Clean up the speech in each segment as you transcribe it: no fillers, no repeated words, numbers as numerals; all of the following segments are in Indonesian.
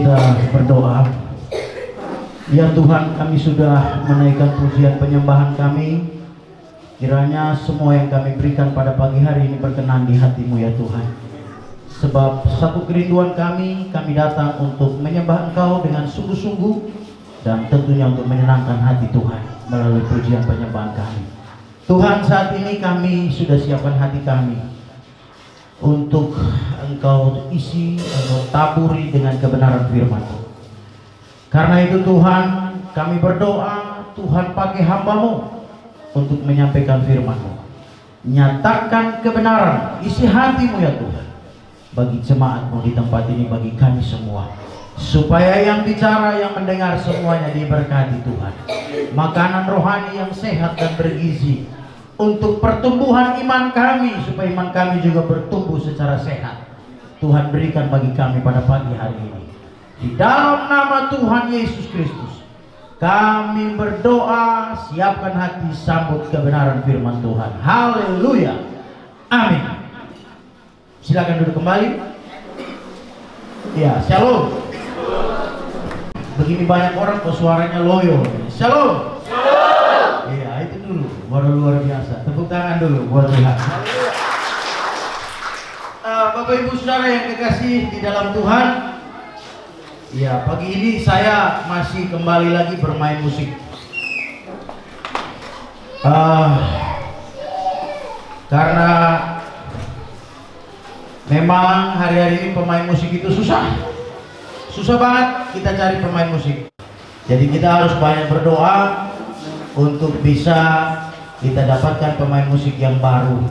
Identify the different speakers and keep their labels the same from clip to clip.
Speaker 1: kita berdoa. Ya Tuhan, kami sudah menaikkan pujian penyembahan kami. Kiranya semua yang kami berikan pada pagi hari ini berkenan di hati-Mu ya Tuhan. Sebab satu kerinduan kami datang untuk menyembah Engkau dengan sungguh-sungguh, dan tentunya untuk menyenangkan hati Tuhan melalui pujian penyembahan kami. Tuhan, saat ini kami sudah siapkan hati kami untuk Engkau isi atau taburi dengan kebenaran firman-Mu. Karena itu Tuhan, kami berdoa, Tuhan pakai hamba-Mu untuk menyampaikan firman-Mu. Nyatakan kebenaran, isi hati-Mu ya Tuhan, bagi jemaat-Mu di tempat ini, bagi kami semua, supaya yang bicara, yang mendengar semuanya diberkati Tuhan. Makanan rohani yang sehat dan bergizi untuk pertumbuhan iman kami, supaya iman kami juga bertumbuh secara sehat. Tuhan berikan bagi kami pada pagi hari ini. Di dalam nama Tuhan Yesus Kristus kami berdoa, siapkan hati, sambut kebenaran firman Tuhan. Haleluya, amin. Silakan duduk kembali. Ya, shalom. Begini banyak orang kok suaranya loyo. Shalom. Iya, itu dulu, baru luar biasa. Tepuk tangan dulu buat Tuhan. Bapak Ibu Saudara yang kekasih di dalam Tuhan, ya pagi ini saya masih kembali lagi bermain musik. Karena memang hari-hari ini pemain musik itu susah banget kita cari pemain musik. Jadi kita harus banyak berdoa untuk bisa kita dapatkan pemain musik yang baru.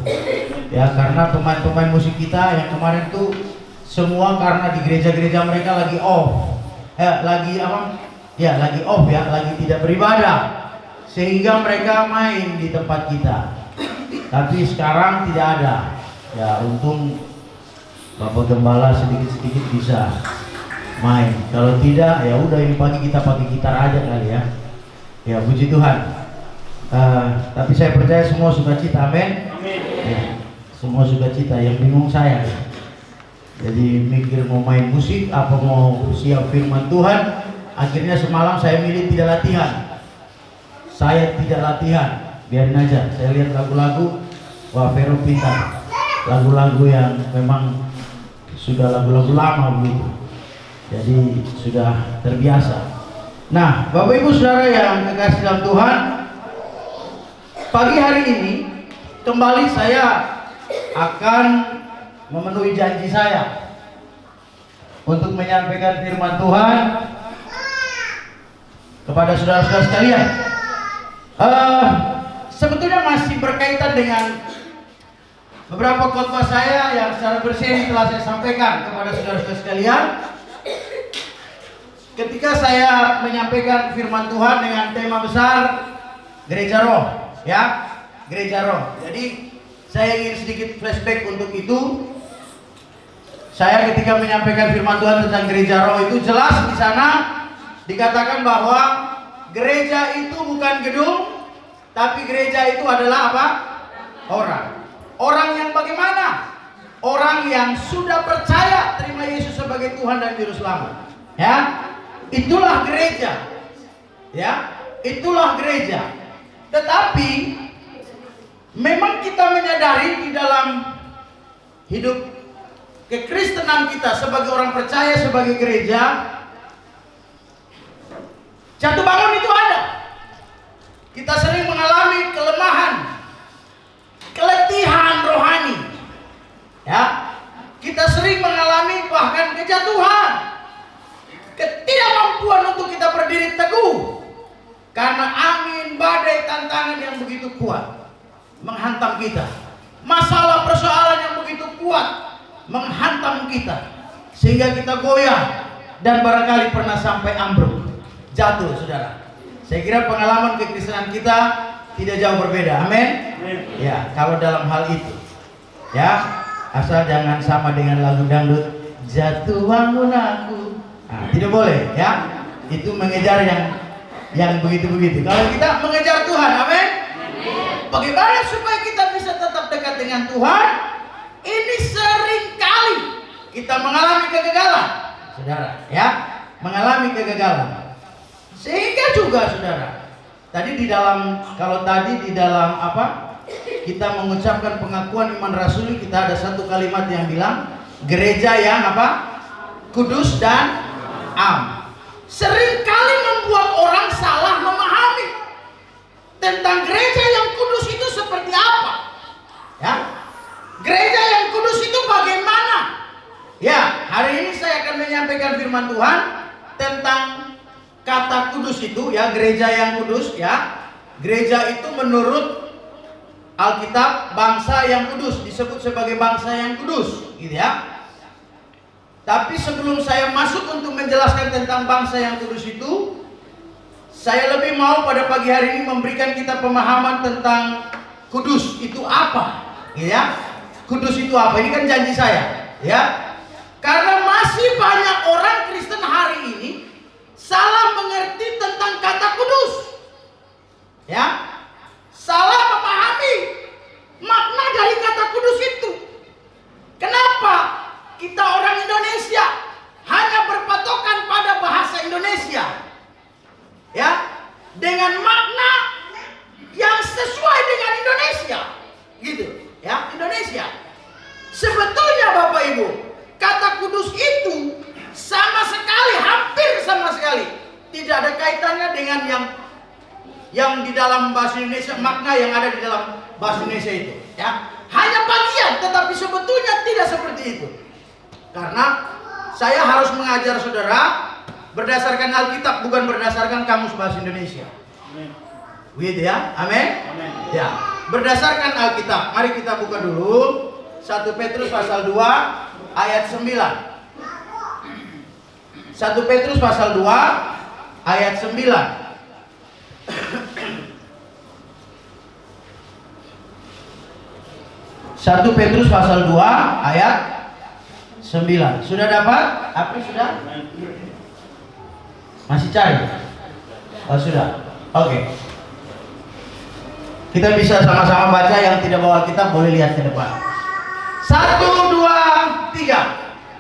Speaker 1: Ya, karena pemain-pemain musik kita yang kemarin tuh semua karena di gereja-gereja mereka lagi off. Lagi tidak beribadah. Sehingga mereka main di tempat kita. Tapi sekarang tidak ada. Ya, untung Bapak Gembala sedikit-sedikit bisa main. Kalau tidak, ya udah ini pagi kita pakai gitar aja kali ya. Ya, puji Tuhan. Tapi saya percaya semua sukacita, amin. Ya, semua sukacita. Yang bingung saya. Jadi mikir mau main musik apa mau siap firman Tuhan. Akhirnya semalam saya milih tidak latihan. Saya tidak latihan, biarin aja. Saya lihat lagu-lagu, wah Vero pintar. Lagu-lagu yang memang sudah lagu-lagu lama begitu. Jadi sudah terbiasa. Nah, Bapak Ibu Saudara yang kekasih dalam Tuhan, pagi hari ini kembali saya akan memenuhi janji saya untuk menyampaikan firman Tuhan kepada saudara-saudara sekalian. Sebetulnya masih berkaitan dengan beberapa khotbah saya yang secara berseri telah saya sampaikan kepada saudara-saudara sekalian ketika saya menyampaikan firman Tuhan dengan tema besar Gereja Roh, ya, Gereja Roh. Jadi saya ingin sedikit flashback untuk itu. Saya ketika menyampaikan firman Tuhan tentang Gereja Roh itu jelas di sana dikatakan bahwa gereja itu bukan gedung, tapi gereja itu adalah apa? Orang. Orang yang bagaimana? Orang yang sudah percaya terima Yesus sebagai Tuhan dan Juru Selamat. Ya, itulah gereja. Ya, itulah gereja. Tetapi memang kita menyadari di dalam hidup kekristenan kita sebagai orang percaya, sebagai gereja, jatuh bangun itu ada. Kita sering mengalami kelemahan, keletihan rohani. Ya, kita sering mengalami bahkan kejatuhan, ketidakmampuan untuk kita berdiri teguh karena angin, badai, tantangan yang begitu kuat menghantam kita. Masalah persoalan yang begitu kuat menghantam kita sehingga kita goyah dan barangkali pernah sampai ambruk, jatuh, saudara. Saya kira pengalaman kekristenan kita tidak jauh berbeda, amin. Ya, kalau dalam hal itu, ya, asal jangan sama dengan lagu dangdut, jatuh bangun aku. Nah, tidak boleh, ya. Itu mengejar yang begitu-begitu. Kalau kita mengejar Tuhan, amin. Bagaimana supaya kita bisa tetap dekat dengan Tuhan? Ini sering kali kita mengalami kegagalan, saudara. Ya, mengalami kegagalan. Sehingga juga saudara, kalau tadi di dalam kita mengucapkan pengakuan iman rasuli, kita ada satu kalimat yang bilang gereja yang kudus dan am. Seringkali membuat orang salah memahami tentang gereja yang kudus itu seperti apa. Ya, gereja yang kudus itu bagaimana? Ya, hari ini saya akan menyampaikan firman Tuhan tentang kata kudus itu, ya, gereja yang kudus, ya. Gereja itu menurut Alkitab bangsa yang kudus, disebut sebagai bangsa yang kudus, gitu ya. Tapi sebelum saya masuk untuk menjelaskan tentang bangsa yang kudus itu, saya lebih mau pada pagi hari ini memberikan kita pemahaman tentang kudus itu apa, gitu ya. Kudus itu apa? Ini kan janji saya, ya. Karena masih banyak orang Kristen hari ini salah mengerti tentang kata kudus, ya, salah memahami makna dari kata kudus itu. Kenapa kita orang Indonesia hanya berpatokan pada bahasa Indonesia, ya, dengan makna yang sesuai dengan Indonesia, gitu, ya, Indonesia. Sebetulnya Bapak Ibu, kata kudus itu sama sekali, hampir sama sekali tidak ada kaitannya dengan yang di dalam bahasa Indonesia, makna yang ada di dalam bahasa Indonesia itu, ya. Hanya bagian, tetapi sebetulnya tidak seperti itu. Karena saya harus mengajar saudara berdasarkan Alkitab, bukan berdasarkan kamus bahasa Indonesia. Gitu ya, amin. Ya, berdasarkan Alkitab. Mari kita buka dulu 1 Petrus pasal 2 ayat 9. 1 Petrus pasal 2 ayat 9. 1 Petrus pasal 2 ayat 9. Sudah dapat? Apa sudah? Masih cari? Oh sudah. Oke. Kita bisa sama-sama baca, yang tidak bawa kitab boleh lihat ke depan. 1, 2, 3.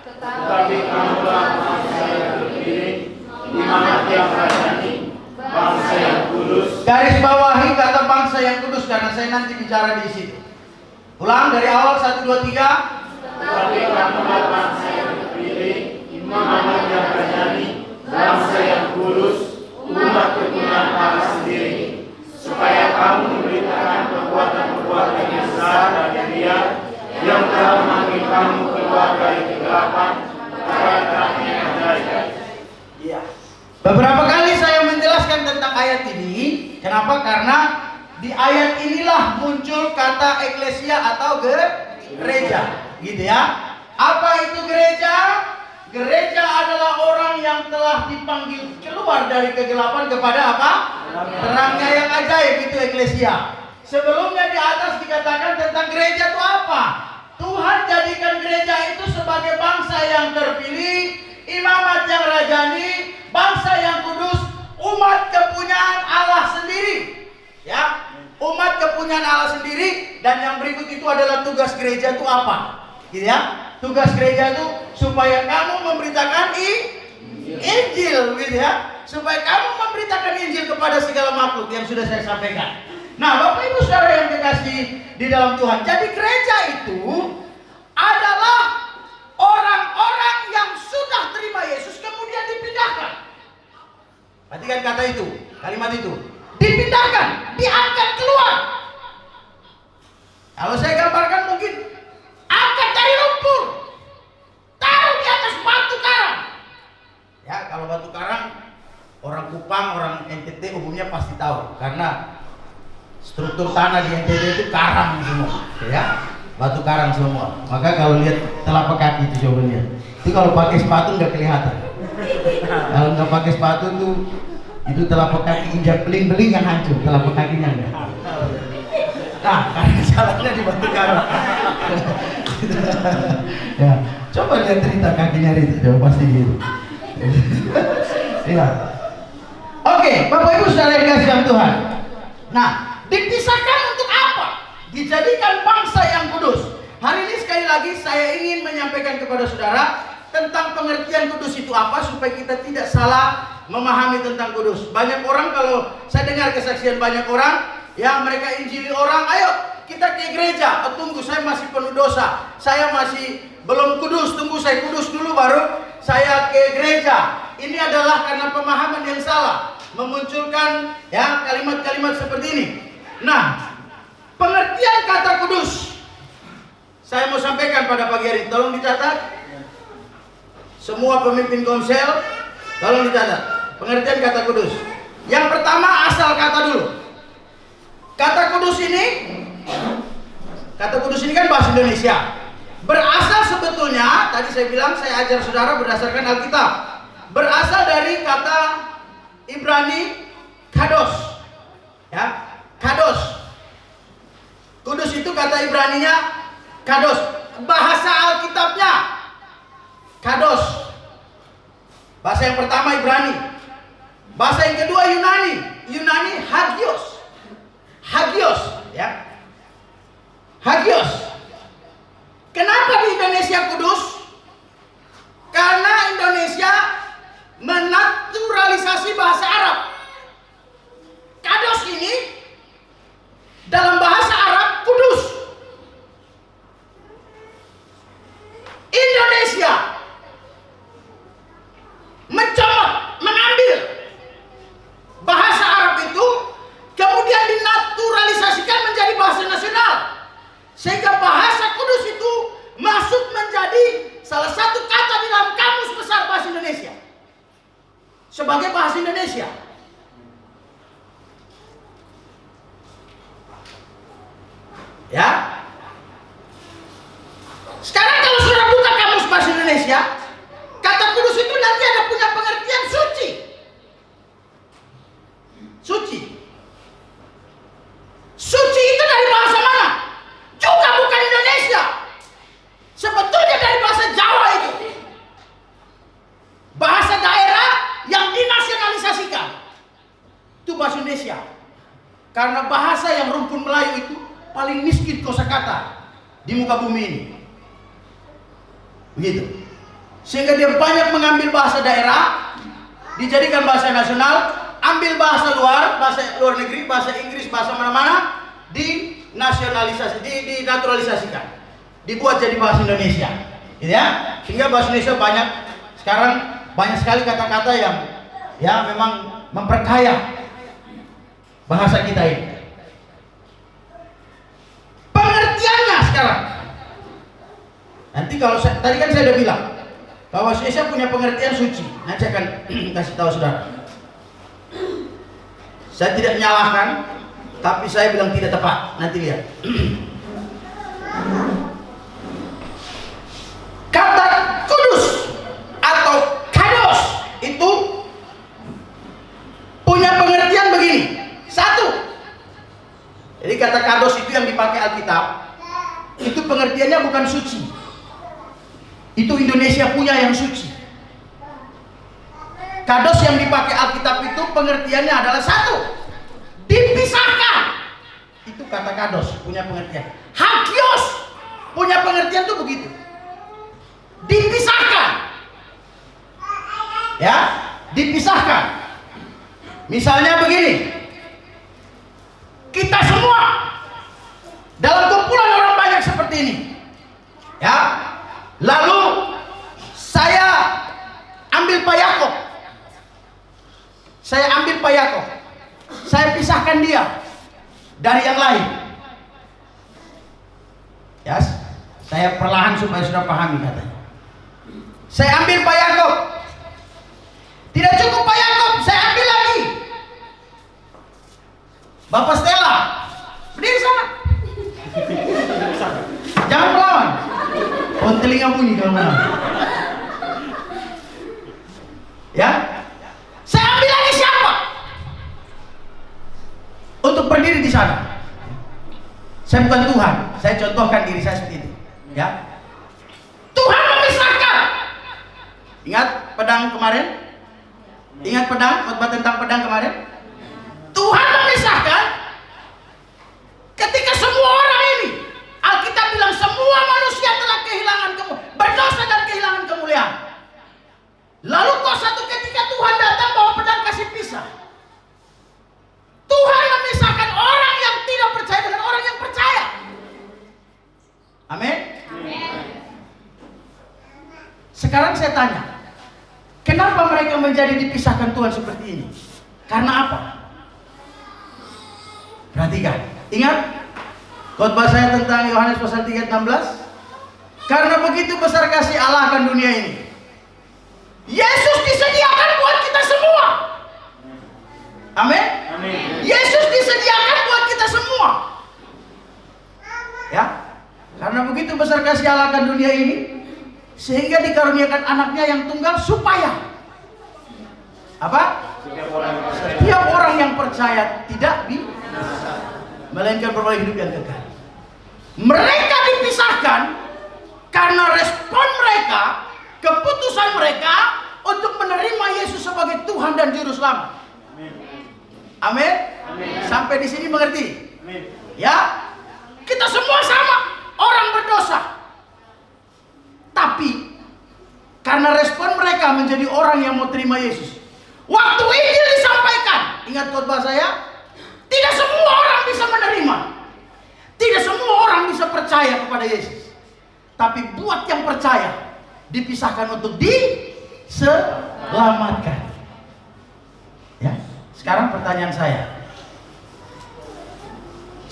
Speaker 2: Tetapi kamulah bangsa yang terpilih, imamat yang rajani, bangsa yang kudus.
Speaker 1: Garis bawahi kata bangsa yang kudus karena saya nanti bicara di situ. Ulang dari awal 1, 2, 3.
Speaker 2: Tetapi kamulah bangsa yang terpilih, imamat yang rajani, bangsa yang kudus, umat kepunyaan Allah sendiri, supaya kamu memberitakan perbuatan-perbuatan yang sah dan Dia yang telah memanggil kamu keluar dari kegelapan kepada terang yang ajaib.
Speaker 1: Iya. Beberapa kali saya menjelaskan tentang ayat ini. Kenapa? Karena di ayat inilah muncul kata eklesia atau gereja, gitu ya. Apa itu gereja? Gereja adalah orang yang telah dipanggil keluar dari kegelapan kepada apa? Terangnya yang ajaib, itu eklesia. Sebelumnya di atas dikatakan tentang gereja itu apa? Tuhan jadikan gereja itu sebagai bangsa yang terpilih, imamat yang rajani, bangsa yang kudus, umat kepunyaan Allah sendiri. Ya, umat kepunyaan Allah sendiri. Dan yang berikut itu adalah tugas gereja itu apa? Gitu ya. Tugas gereja itu supaya kamu memberitakan Injil, gitu ya. Supaya kamu memberitakan Injil kepada segala makhluk yang sudah saya sampaikan. Nah, Bapak Ibu Saudara yang dikasihi di dalam Tuhan, jadi gereja itu adalah orang-orang yang sudah terima Yesus kemudian dipindahkan. Perhatikan kata itu, kalimat itu. Dipindahkan, diangkat keluar. Kalau saya gambarkan mungkin angkat dari lumpur, taruh di atas batu karang. Ya, kalau batu karang, orang Kupang, orang NTT umumnya pasti tahu, karena struktur tanah di NTT itu karang semua, ya, batu karang semua. Maka kalau lihat telapak kaki itu coba lihat. Itu kalau pakai sepatu nggak kelihatan. Kalau nggak pakai sepatu tuh, itu telapak kaki injak beling-beling yang hancur, telapak kakinya enggak. Nah, karena salahnya di batu karang. Ya, coba lihat cerita kakinya itu, coba pasti gitu. Ya. Oke, Bapak Ibu Saudara yang dikasihi Tuhan. Nah, dipisahkan untuk apa? Dijadikan bangsa yang kudus. Hari ini sekali lagi saya ingin menyampaikan kepada saudara tentang pengertian kudus itu apa supaya kita tidak salah memahami tentang kudus. Banyak orang, kalau saya dengar kesaksian banyak orang yang mereka injili orang, ayo kita ke gereja. Oh, tunggu, saya masih penuh dosa, saya masih belum kudus, tunggu saya kudus dulu baru saya ke gereja. Ini adalah karena pemahaman yang salah, memunculkan ya kalimat-kalimat seperti ini. Nah, pengertian kata kudus saya mau sampaikan pada pagi hari ini. Tolong dicatat. Semua pemimpin komsel, tolong dicatat pengertian kata kudus. Yang pertama, asal kata dulu. Kata kudus ini kan bahasa Indonesia. Berasal sebetulnya, tadi saya bilang, saya ajar saudara berdasarkan Alkitab. Berasal dari kata Ibrani kados. Ya, kados. Kudus itu kata Ibraninya kados. Bahasa Alkitabnya kados. Bahasa yang pertama Ibrani. Bahasa yang kedua Yunani hagios. Hagios, ya. Hagios. Kenapa di Indonesia kudus? Karena Indonesia menaturalisasi bahasa Arab. Kados ini dalam bahasa Arab kudus. Indonesia mengambil bahasa Arab itu, kemudian dinaturalisasikan menjadi bahasa nasional, sehingga bahasa kudus itu masuk menjadi salah satu kata di dalam kamus besar bahasa Indonesia sebagai bahasa Indonesia. Ya. Sekarang kalau saudara buka kamus bahasa Indonesia, kata kudus itu nanti ada punya pengertian suci. Suci. Suci itu dari bahasa mana? Juga bukan Indonesia. Sebetulnya dari bahasa Jawa itu. Bahasa daerah yang dinasionalisasikan. Itu bahasa Indonesia. Karena bahasa yang rumpun Melayu itu paling miskin kosakata di muka bumi ini. Begitu. Sehingga dia banyak mengambil bahasa daerah, dijadikan bahasa nasional, ambil bahasa luar negeri, bahasa Inggris, bahasa mana-mana, dinasionalisasi, dinaturalisasikan, dibuat jadi bahasa Indonesia, gitu ya. Sehingga bahasa Indonesia sekarang banyak sekali kata-kata yang ya memang memperkaya bahasa kita ini. Pengertiannya sekarang, nanti kalau tadi kan saya udah bilang bahwa Indonesia punya pengertian suci. Nanti saya akan kasih tahu saudara. Saya tidak menyalahkan, tapi saya bilang tidak tepat. Nanti lihat. Kata kudus atau kados itu punya pengertian begini. Satu, jadi kata kados itu yang dipakai Alkitab, itu pengertiannya bukan suci. Itu Indonesia punya yang suci. Kados yang dipakai Alkitab itu pengertiannya adalah satu, dipisahkan. Itu kata kados punya pengertian. Hagios punya pengertian tuh begitu, dipisahkan. Ya, dipisahkan. Misalnya begini, kita semua dalam kumpulan orang banyak seperti ini, ya. Lalu saya ambil Pak Yakob, saya pisahkan dia dari yang lain. Ya, saya perlahan supaya sudah pahami katanya. Saya ambil Pak Yakob, tidak cukup Pak Yakob, saya ambil lagi Bapak Stella, berdiri sana, jangan melawan. Oh, telinga bunyi kalau mana? Ya, saya ambil lagi siapa untuk berdiri di sana. Saya bukan Tuhan, saya contohkan diri saya seperti itu. Ya, Tuhan memisahkan. Ingat pedang kemarin? Ingat pedang, khotbah tentang pedang kemarin? Tuhan memisahkan ketika semua orang ini, Alkitab bilang semua manusia telah kehilangan berdosa dan kehilangan kemuliaan. Amin. Sekarang saya tanya, kenapa mereka menjadi dipisahkan Tuhan seperti ini? Karena apa? Perhatikan, ingat khotbah saya tentang Yohanes pasal 3:16. Karena begitu besar kasih Allah akan dunia ini, Yesus disediakan buat kita semua. Amin. Yesus disediakan buat kita semua. Ya, karena begitu besar kasih Allah akan dunia ini, sehingga dikaruniakan anaknya yang tunggal supaya apa? Setiap orang yang percaya tidak melainkan beroleh hidup yang kekal. Mereka dipisahkan karena respon mereka, keputusan mereka untuk menerima Yesus sebagai Tuhan dan Juru Selamat. Amin. Sampai di sini mengerti? Ya, kita semua sama, orang berdosa. Tapi karena respon mereka menjadi orang yang mau terima Yesus, waktu Injil disampaikan, ingat khotbah saya, tidak semua orang bisa menerima, tidak semua orang bisa percaya kepada Yesus. Tapi buat yang percaya, dipisahkan untuk diselamatkan. Ya, sekarang pertanyaan saya,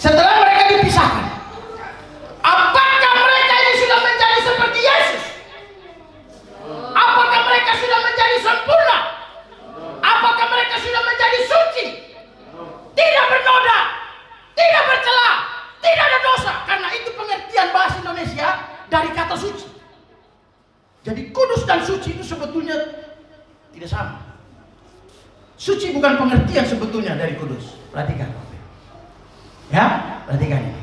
Speaker 1: setelah mereka dipisahkan, apakah mereka ini sudah menjadi seperti Yesus? Apakah mereka sudah menjadi sempurna? Apakah mereka sudah menjadi suci? Tidak bernoda, tidak bercela, tidak ada dosa. Karena itu pengertian bahasa Indonesia dari kata suci. Jadi kudus dan suci itu sebetulnya tidak sama. Suci bukan pengertian sebetulnya dari kudus. Perhatikan. Ya, perhatikan ini.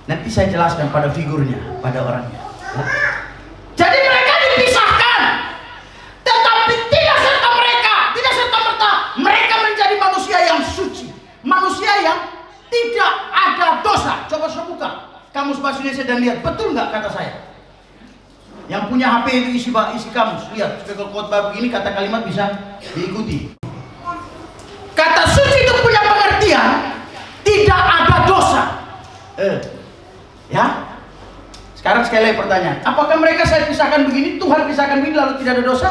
Speaker 1: Nanti saya jelaskan pada figurnya, pada orangnya. Ya. Jadi mereka dipisahkan, tetapi tidak serta-merta mereka menjadi manusia yang suci, manusia yang tidak ada dosa. Coba saya buka Kamus Bahasa Indonesia dan lihat, betul nggak kata saya? Yang punya HP itu isi kamus, lihat. Kalau khotbah begini kata kalimat bisa diikuti. Kata suci itu punya pengertian tidak ada dosa. Ya. Sekarang sekali lagi pertanyaan, apakah mereka saya pisahkan begini, Tuhan pisahkan begini lalu tidak ada dosa?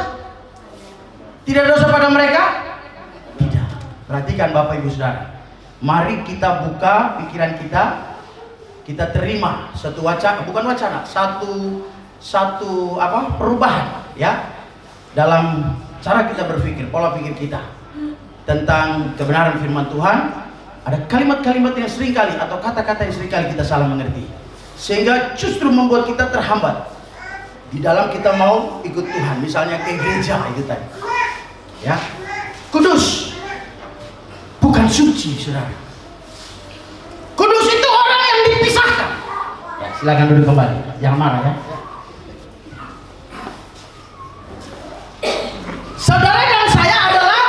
Speaker 1: Tidak ada dosa pada mereka? Tidak. Perhatikan Bapak Ibu Saudara. Mari kita buka pikiran kita terima satu wacana, bukan wacana, satu perubahan ya dalam cara kita berpikir, pola pikir kita tentang kebenaran firman Tuhan. Ada kalimat-kalimat yang seringkali atau kata-kata yang seringkali kita salah mengerti, sehingga justru membuat kita terhambat di dalam kita mau ikut Tuhan. Misalnya ke gereja itu tadi ya, kudus bukan suci, saudara. Kudus itu orang yang dipisahkan. Ya, silakan duduk kembali, jangan marah ya. Saudara dan saya adalah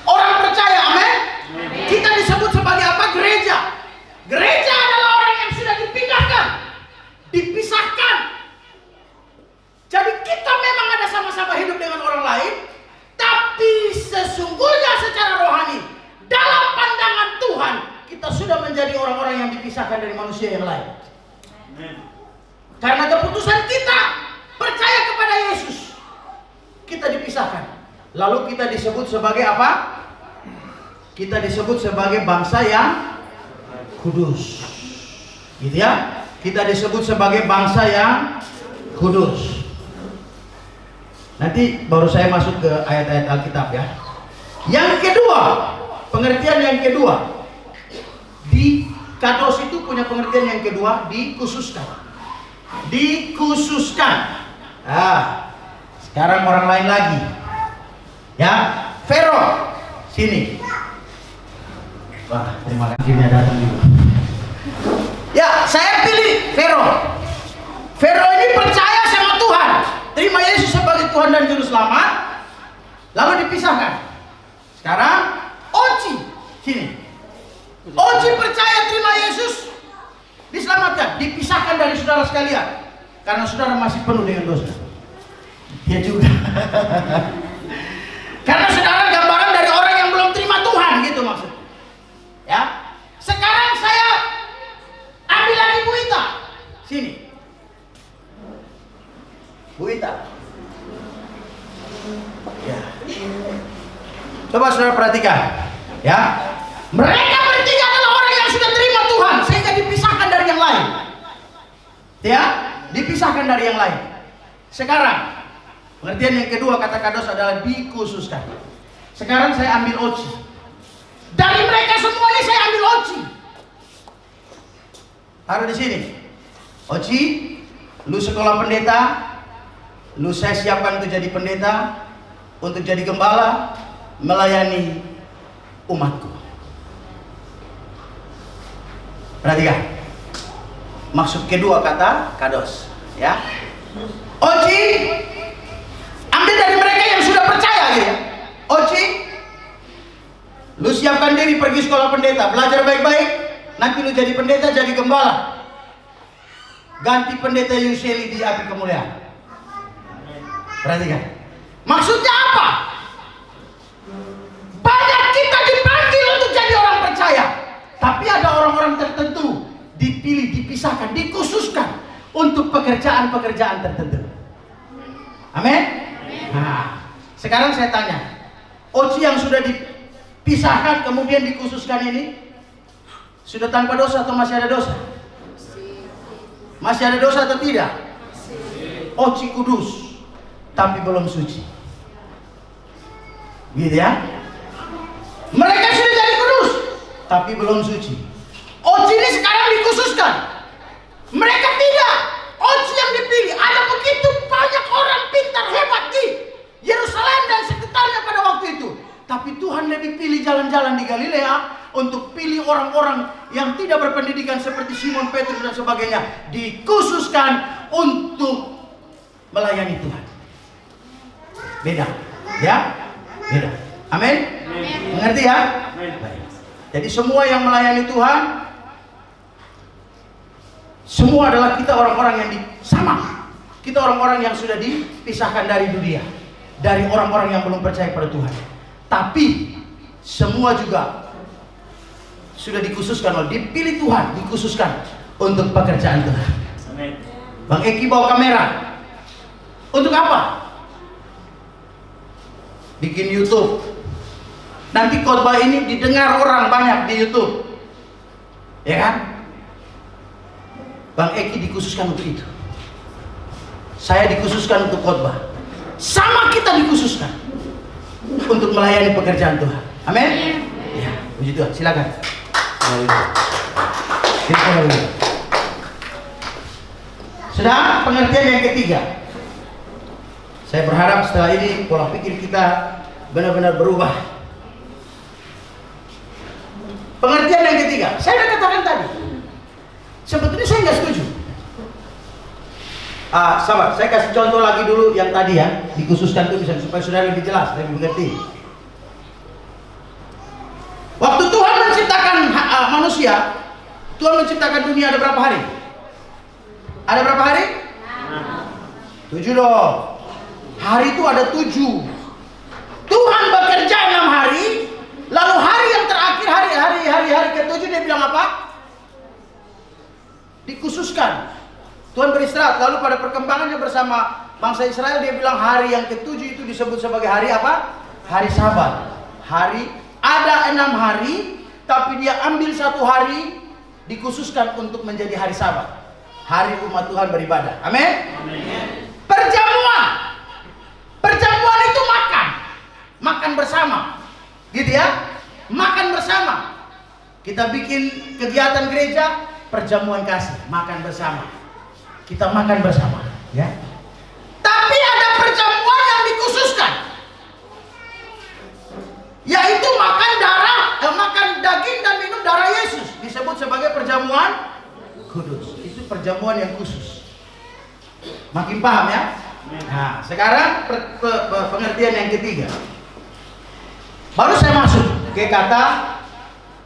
Speaker 1: orang percaya, amin. Kita disebut sebagai apa? Gereja. Gereja adalah orang yang sudah dipindahkan, dipisahkan. Jadi kita memang ada sama-sama hidup dengan orang lain, tapi sesungguhnya secara rohani, dalam pandangan Tuhan, kita sudah menjadi orang-orang yang dipisahkan dari manusia yang lain. Karena keputusan kita percaya kepada Yesus, kita dipisahkan. Lalu kita disebut sebagai apa? Kita disebut sebagai bangsa yang kudus. Gitu ya? Kita disebut sebagai bangsa yang kudus. Nanti baru saya masuk ke ayat-ayat Alkitab ya. Yang kedua, pengertian yang kedua, di kados itu punya pengertian yang kedua, dikhususkan. Dikhususkan. Sekarang orang lain lagi. Ya, Vero, sini. Wah, terima kasih dia datang juga. Ya, saya pilih Vero. Vero ini percaya sama Tuhan, terima Yesus sebagai Tuhan dan Juru Selamat, lalu dipisahkan. Sekarang Oci, sini. Oci percaya terima Yesus, diselamatkan, dipisahkan dari saudara sekalian, karena saudara masih penuh dengan dosa. Dia juga. Karena saudara gambaran dari orang yang belum terima Tuhan, gitu maksudnya. Ya. Sekarang saya ambil lagi Bu Ita. Sini. Bu Ita. Ya. Coba saudara perhatikan, ya. Mereka bertiga adalah orang yang sudah terima Tuhan sehingga dipisahkan dari yang lain. Ya, dipisahkan dari yang lain. Sekarang, pengertian yang kedua kata kados adalah dikhususkan. Sekarang saya ambil Oci. Dari mereka semuanya saya ambil Oci. Taruh di sini. Oci, lu sekolah pendeta, lu saya siapkan untuk jadi pendeta, untuk jadi gembala, melayani umatku. Perhatikan. Maksud kedua kata kados, ya. Oci, ambil dari mereka yang sudah percaya, gitu ya. Oci, lu siapkan diri pergi sekolah pendeta, belajar baik-baik, nanti lu jadi pendeta, jadi gembala. Ganti pendeta Yuseli di api kemuliaan. Perhatikan. Maksudnya apa? Banyak kita dipanggil untuk jadi orang percaya, tapi ada orang-orang tertentu dipilih, dipisahkan, dikhususkan untuk pekerjaan-pekerjaan tertentu. Amin. Nah, sekarang saya tanya, Oci yang sudah dipisahkan kemudian dikhususkan ini sudah tanpa dosa atau masih ada dosa? Masih ada dosa atau tidak? Oci kudus, tapi belum suci. Gitu ya? Mereka sudah jadi kudus, tapi belum suci. Oci ini sekarang dikhususkan. Mereka tidak. Oci yang dipilih. Ada begitu banyak orang pintar hebat di Yerusalem dan sekitarnya pada waktu itu. Tapi Tuhan lebih pilih jalan-jalan di Galilea untuk pilih orang-orang yang tidak berpendidikan seperti Simon Petrus dan sebagainya, dikhususkan untuk melayani Tuhan. Beda, ya? Beda. Amin? Mengerti ya? Baik. Jadi semua yang melayani Tuhan, semua adalah kita orang-orang yang sama. Kita orang-orang yang sudah dipisahkan dari dunia, dari orang-orang yang belum percaya pada Tuhan. Tapi semua juga sudah dikhususkan, dipilih Tuhan, dikhususkan untuk pekerjaan Tuhan. Amin. Bang Eki bawa kamera. Untuk apa? Bikin YouTube. Nanti khotbah ini didengar orang banyak di YouTube. Ya kan? Bang Eki dikhususkan untuk itu. Saya dikhususkan untuk khotbah. Sama kita dikhususkan untuk melayani pekerjaan Tuhan. Amin. Ya, puji Tuhan. Silakan. Sudah, pengertian yang ketiga. Saya berharap setelah ini pola pikir kita benar-benar berubah. Pengertian yang ketiga, saya sudah katakan tadi. Sebetulnya saya nggak setuju. Sahabat, saya kasih contoh lagi dulu yang tadi ya, dikhususkan itu bisa supaya saudara lebih jelas, lebih mengerti. Waktu Tuhan menciptakan manusia, Tuhan menciptakan dunia ada berapa hari? Ada berapa hari? 7 dong. Hari itu ada 7. Tuhan bekerja 6 hari, lalu hari yang terakhir hari ke-7 dia bilang apa? Dikhususkan. Tuhan beristirahat. Lalu pada perkembangannya bersama bangsa Israel dia bilang hari yang ke-7 itu disebut sebagai hari apa? Hari Sabat. Hari ada 6 hari, tapi dia ambil 1 hari dikhususkan untuk menjadi hari Sabat. Hari umat Tuhan beribadah. Amin. Perjamuan. Perjamuan itu makan bersama. Gitu ya? Makan bersama. Kita bikin kegiatan gereja, perjamuan kasih, makan bersama. Kita makan bersama, ya. Tapi ada perjamuan yang dikhususkan, yaitu makan daging dan minum darah Yesus, disebut sebagai perjamuan kudus. Itu perjamuan yang khusus. Makin paham ya? Nah, sekarang pengertian yang ketiga. Baru saya masuk ke kata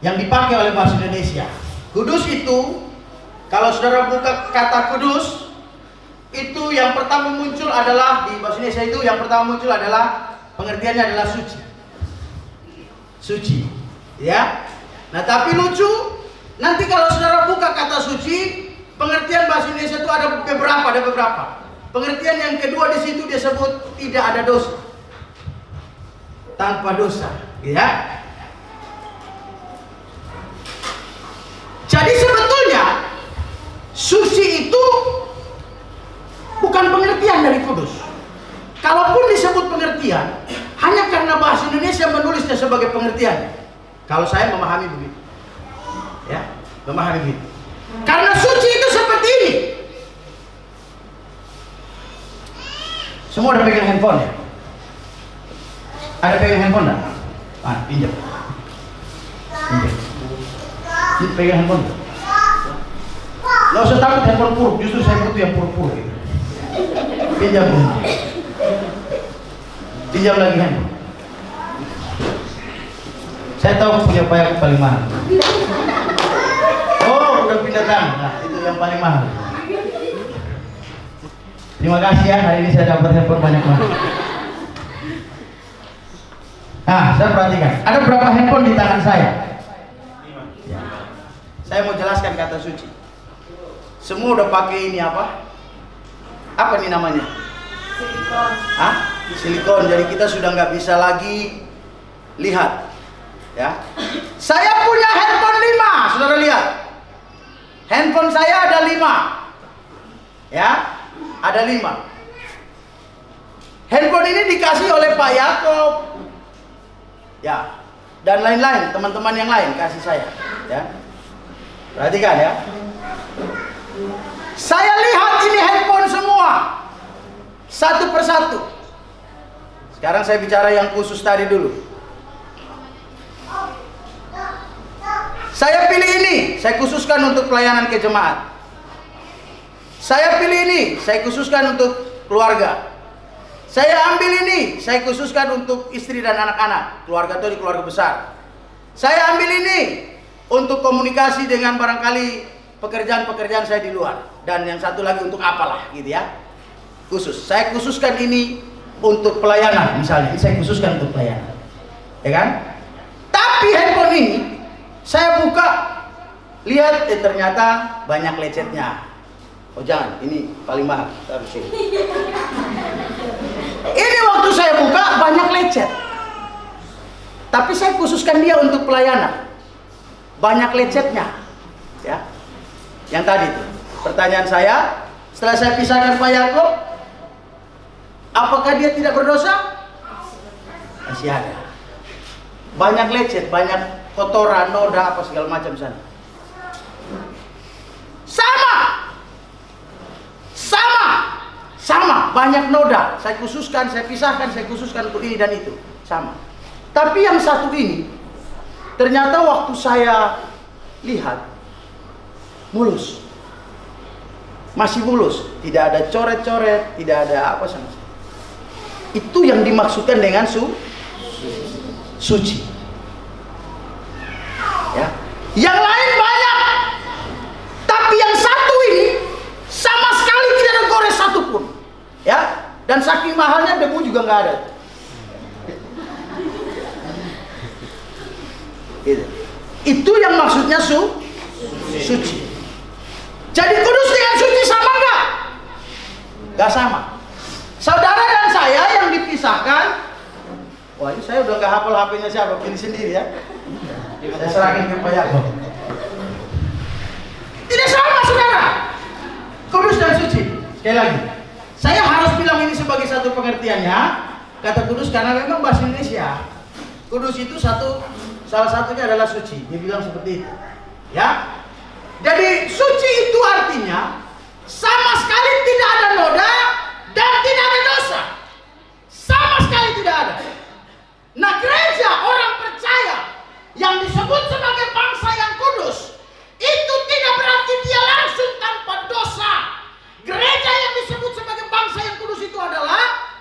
Speaker 1: yang dipakai oleh bahasa Indonesia. Kudus itu, kalau saudara buka kata kudus, itu yang pertama muncul adalah di bahasa Indonesia itu yang pertama muncul adalah pengertiannya adalah suci. Suci, ya. Nah, tapi lucu, nanti kalau saudara buka kata suci, Pengertian bahasa Indonesia itu ada beberapa. Pengertian yang kedua di situ dia sebut tidak ada dosa. Tanpa dosa, ya. Jadi sebetulnya suci itu bukan pengertian dari kudus. Kalaupun disebut pengertian, hanya karena bahasa Indonesia menulisnya sebagai pengertian. Kalau saya memahami begitu, ya, memahami begitu. Karena suci itu seperti ini. Semua ada pegang handphone ya? Ada pegang handphone enggak? Pinjam. Pegang handphone. Nggak usah takut handphone puruk, justru saya butuh yang puruk-puruk gitu. Pinjam lagi handphone. Saya tahu punya payah paling mahal. Oh, udah pindah tangan. Nah, itu yang paling mahal. Terima kasih ya, hari ini saya dapat handphone banyak banget. Nah, saya perhatikan, ada berapa handphone di tangan saya? Ya. Saya mau jelaskan kata suci. Semua udah pakai ini apa? Apa ini namanya?
Speaker 2: Silikon.
Speaker 1: Hah? Silikon. Jadi kita sudah nggak bisa lagi lihat. Ya. Saya punya handphone 5, saudara lihat. Handphone saya ada 5. Ya, ada 5. Handphone ini dikasih oleh Pak Yakob. Ya, dan lain-lain, teman-teman yang lain kasih saya. Ya. Perhatikan ya. Saya lihat ini handphone semua. Satu persatu. Sekarang saya bicara yang khusus tadi dulu. Saya pilih ini, saya khususkan untuk pelayanan ke jemaat. Saya pilih ini, saya khususkan untuk keluarga. Saya ambil ini, saya khususkan untuk istri dan anak-anak. Keluarga itu di keluarga besar. Saya ambil ini untuk komunikasi dengan barangkali pekerjaan-pekerjaan saya di luar. Dan yang satu lagi untuk apalah gitu ya. Khusus, saya khususkan ini untuk pelayanan misalnya. Ini saya khususkan untuk pelayanan. Ya kan? Tapi handphone ini saya buka, lihat ternyata banyak lecetnya. Oh jangan, ini paling mahal. Taruh sini. Ini waktu saya buka banyak lecet. Tapi saya khususkan dia untuk pelayanan. Banyak lecetnya. Ya. Yang tadi itu. Pertanyaan saya, setelah saya pisahkan Pak Yakob, apakah dia tidak berdosa? Masih ada. Banyak lecet, banyak kotoran, noda, apa segala macam sana. Sama, banyak noda. Saya khususkan, saya pisahkan, saya khususkan untuk ini dan itu. Sama. Tapi yang satu ini, ternyata waktu saya lihat, mulus. Masih mulus. Tidak ada coret-coret, tidak ada apa sama sekali. Itu yang dimaksudkan dengan suci. Ya. Yang lain banyak, tapi yang satu ini sama sekali tidak ada gores satupun, ya. Dan saking mahalnya debu juga nggak ada. Itu yang maksudnya suci. Jadi kudus dengan suci sama nggak? Nggak sama. Saudara dan saya yang dipisahkan. Wah, ini saya udah nggak hafal HP-nya siapa, pilih sendiri ya. Saya serahkan ke Pak Yakob. Tidak sama, saudara. Kudus dan suci. Sekali lagi, saya harus bilang ini sebagai satu pengertiannya. Kata kudus karena memang bahasa Indonesia. Kudus itu salah satunya adalah suci. Dia bilang seperti itu. Ya. Jadi suci itu artinya sama sekali tidak ada noda dan tidak ada dosa. Sama sekali tidak ada. Nah, gereja orang percaya yang disebut sebagai bangsa yang kudus itu tidak berarti dia langsung tanpa dosa. Gereja yang disebut sebagai bangsa yang kudus itu adalah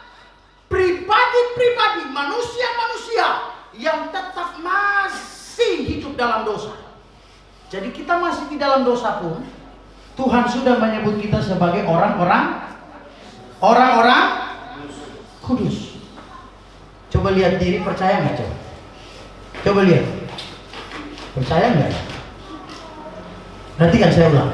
Speaker 1: pribadi-pribadi, manusia-manusia yang tetap masih hidup dalam dosa. Jadi kita masih di dalam dosa pun Tuhan sudah menyebut kita sebagai orang-orang kudus. Coba lihat diri, percaya nggak coba? Coba lihat, percaya nggak? Perhatikan saya ulang.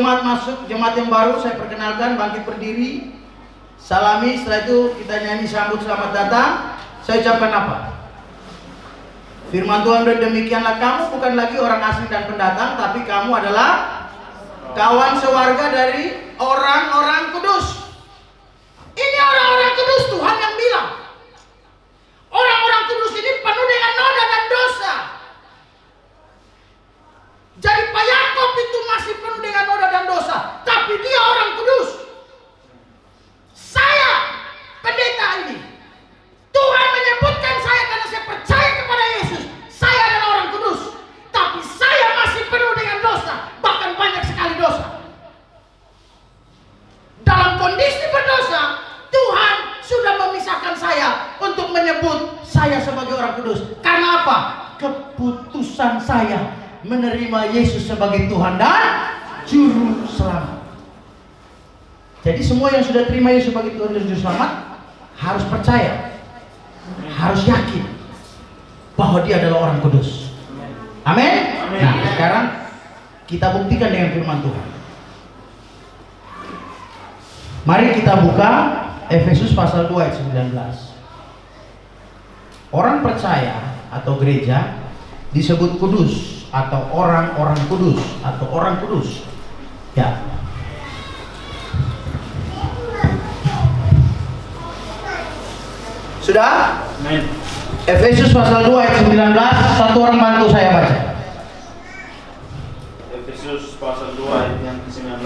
Speaker 1: jemaat masuk, jemaat yang baru saya perkenalkan, bangkit berdiri, salami, setelah itu kita nyanyi sambut selamat datang. Saya ucapkan apa? Firman Tuhan, demikianlah kamu bukan lagi orang asing dan pendatang, tapi kamu adalah kawan sewarga dari orang-orang kudus. Ini orang-orang kudus, Tuhan yang bilang. Orang-orang kudus ini penuh dengan noda dan dosa. Jadi Pak Yakob itu masih penuh dengan noda dan dosa, tapi dia orang kudus. Saya, pendeta ini, Tuhan menyebutkan saya karena saya percaya kepada Yesus. Saya adalah orang kudus, tapi saya masih penuh dengan dosa, bahkan banyak sekali dosa. Dalam kondisi berdosa, Tuhan sudah memisahkan saya untuk menyebut saya sebagai orang kudus. Karena apa? Keputusan saya menerima Yesus sebagai Tuhan dan Juru Selamat. Jadi semua yang sudah terima Yesus sebagai Tuhan dan Juru Selamat harus percaya, harus yakin bahwa dia adalah orang kudus. Amin. Nah, sekarang kita buktikan dengan firman Tuhan. Mari kita buka Efesus pasal 2 ayat 19. Orang percaya atau gereja disebut kudus atau orang-orang kudus atau orang kudus. Ya. Sudah?
Speaker 2: Amin.
Speaker 1: Efesus pasal 2 ayat 19, satu orang bantu saya baca.
Speaker 2: Efesus pasal 2 ayat yang ke-19.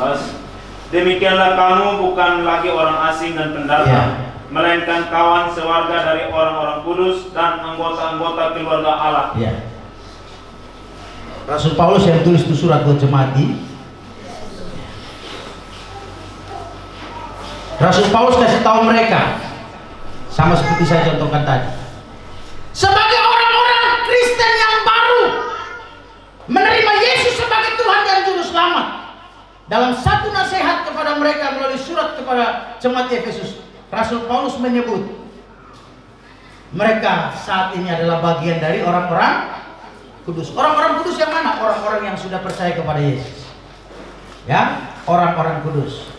Speaker 2: Demikianlah kamu bukan lagi orang asing dan pendatang, melainkan kawan sewarga dari orang-orang kudus dan anggota-anggota keluarga Allah.
Speaker 1: Ya. Rasul Paulus yang tulis itu surat buat jemaat. Rasul Paulus kasih tahu mereka, sama seperti saya contohkan tadi, sebagai orang-orang Kristen yang baru menerima Yesus sebagai Tuhan dan Juru Selamat. Dalam satu nasihat kepada mereka melalui surat kepada jemaat Efesus, Rasul Paulus menyebut mereka saat ini adalah bagian dari orang-orang kudus. Orang-orang kudus yang mana? Orang-orang yang sudah percaya kepada Yesus. Ya, orang-orang kudus.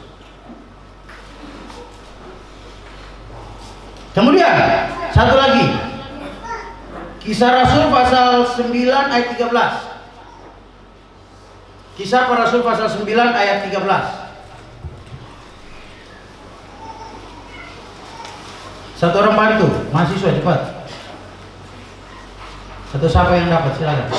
Speaker 1: Kemudian satu lagi, Kisah Rasul pasal 9 ayat 13. Kisah para Rasul pasal 9 ayat 13. Satu orang bantu, mahasiswa cepat. Satu siapa yang dapat, silakan.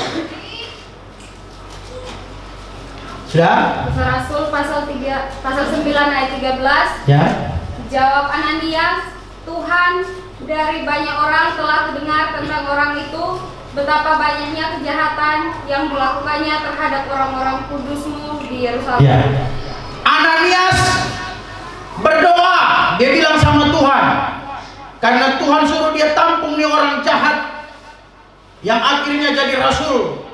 Speaker 1: Sudah?
Speaker 3: Kisah Rasul pasal 9 ayat 13.
Speaker 1: Ya.
Speaker 3: Jawab Ananias, Tuhan, dari banyak orang telah mendengar tentang orang itu, betapa banyaknya kejahatan yang dilakukannya terhadap orang-orang kudus-Mu di Yerusalem.
Speaker 1: Ya. Ananias berdoa, dia bilang sama Tuhan, karena Tuhan suruh dia tampung nih orang jahat yang akhirnya jadi rasul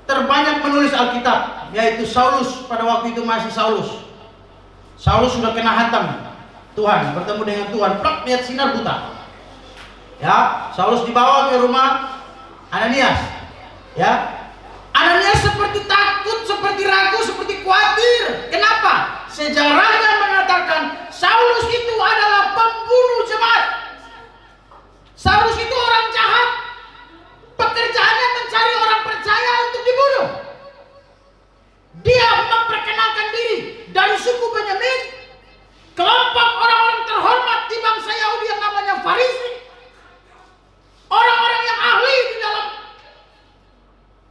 Speaker 1: terbanyak menulis Alkitab, yaitu Saulus. Pada waktu itu masih Saulus. Saulus sudah kena hantam Tuhan, bertemu dengan Tuhan, plak, lihat sinar buta. Ya, Saulus dibawa ke rumah Ananias. Ya, Ananias seperti takut, seperti ragu, seperti khawatir. Kenapa? Sejarahnya mengatakan Saulus itu adalah pembunuh jemaat. Saulus itu orang jahat. Pekerjaannya mencari orang percaya untuk dibunuh. Dia memperkenalkan diri dari suku Benyamin, kelompok orang-orang terhormat di bangsa Yahudi yang namanya Farisi. Orang-orang yang ahli di dalam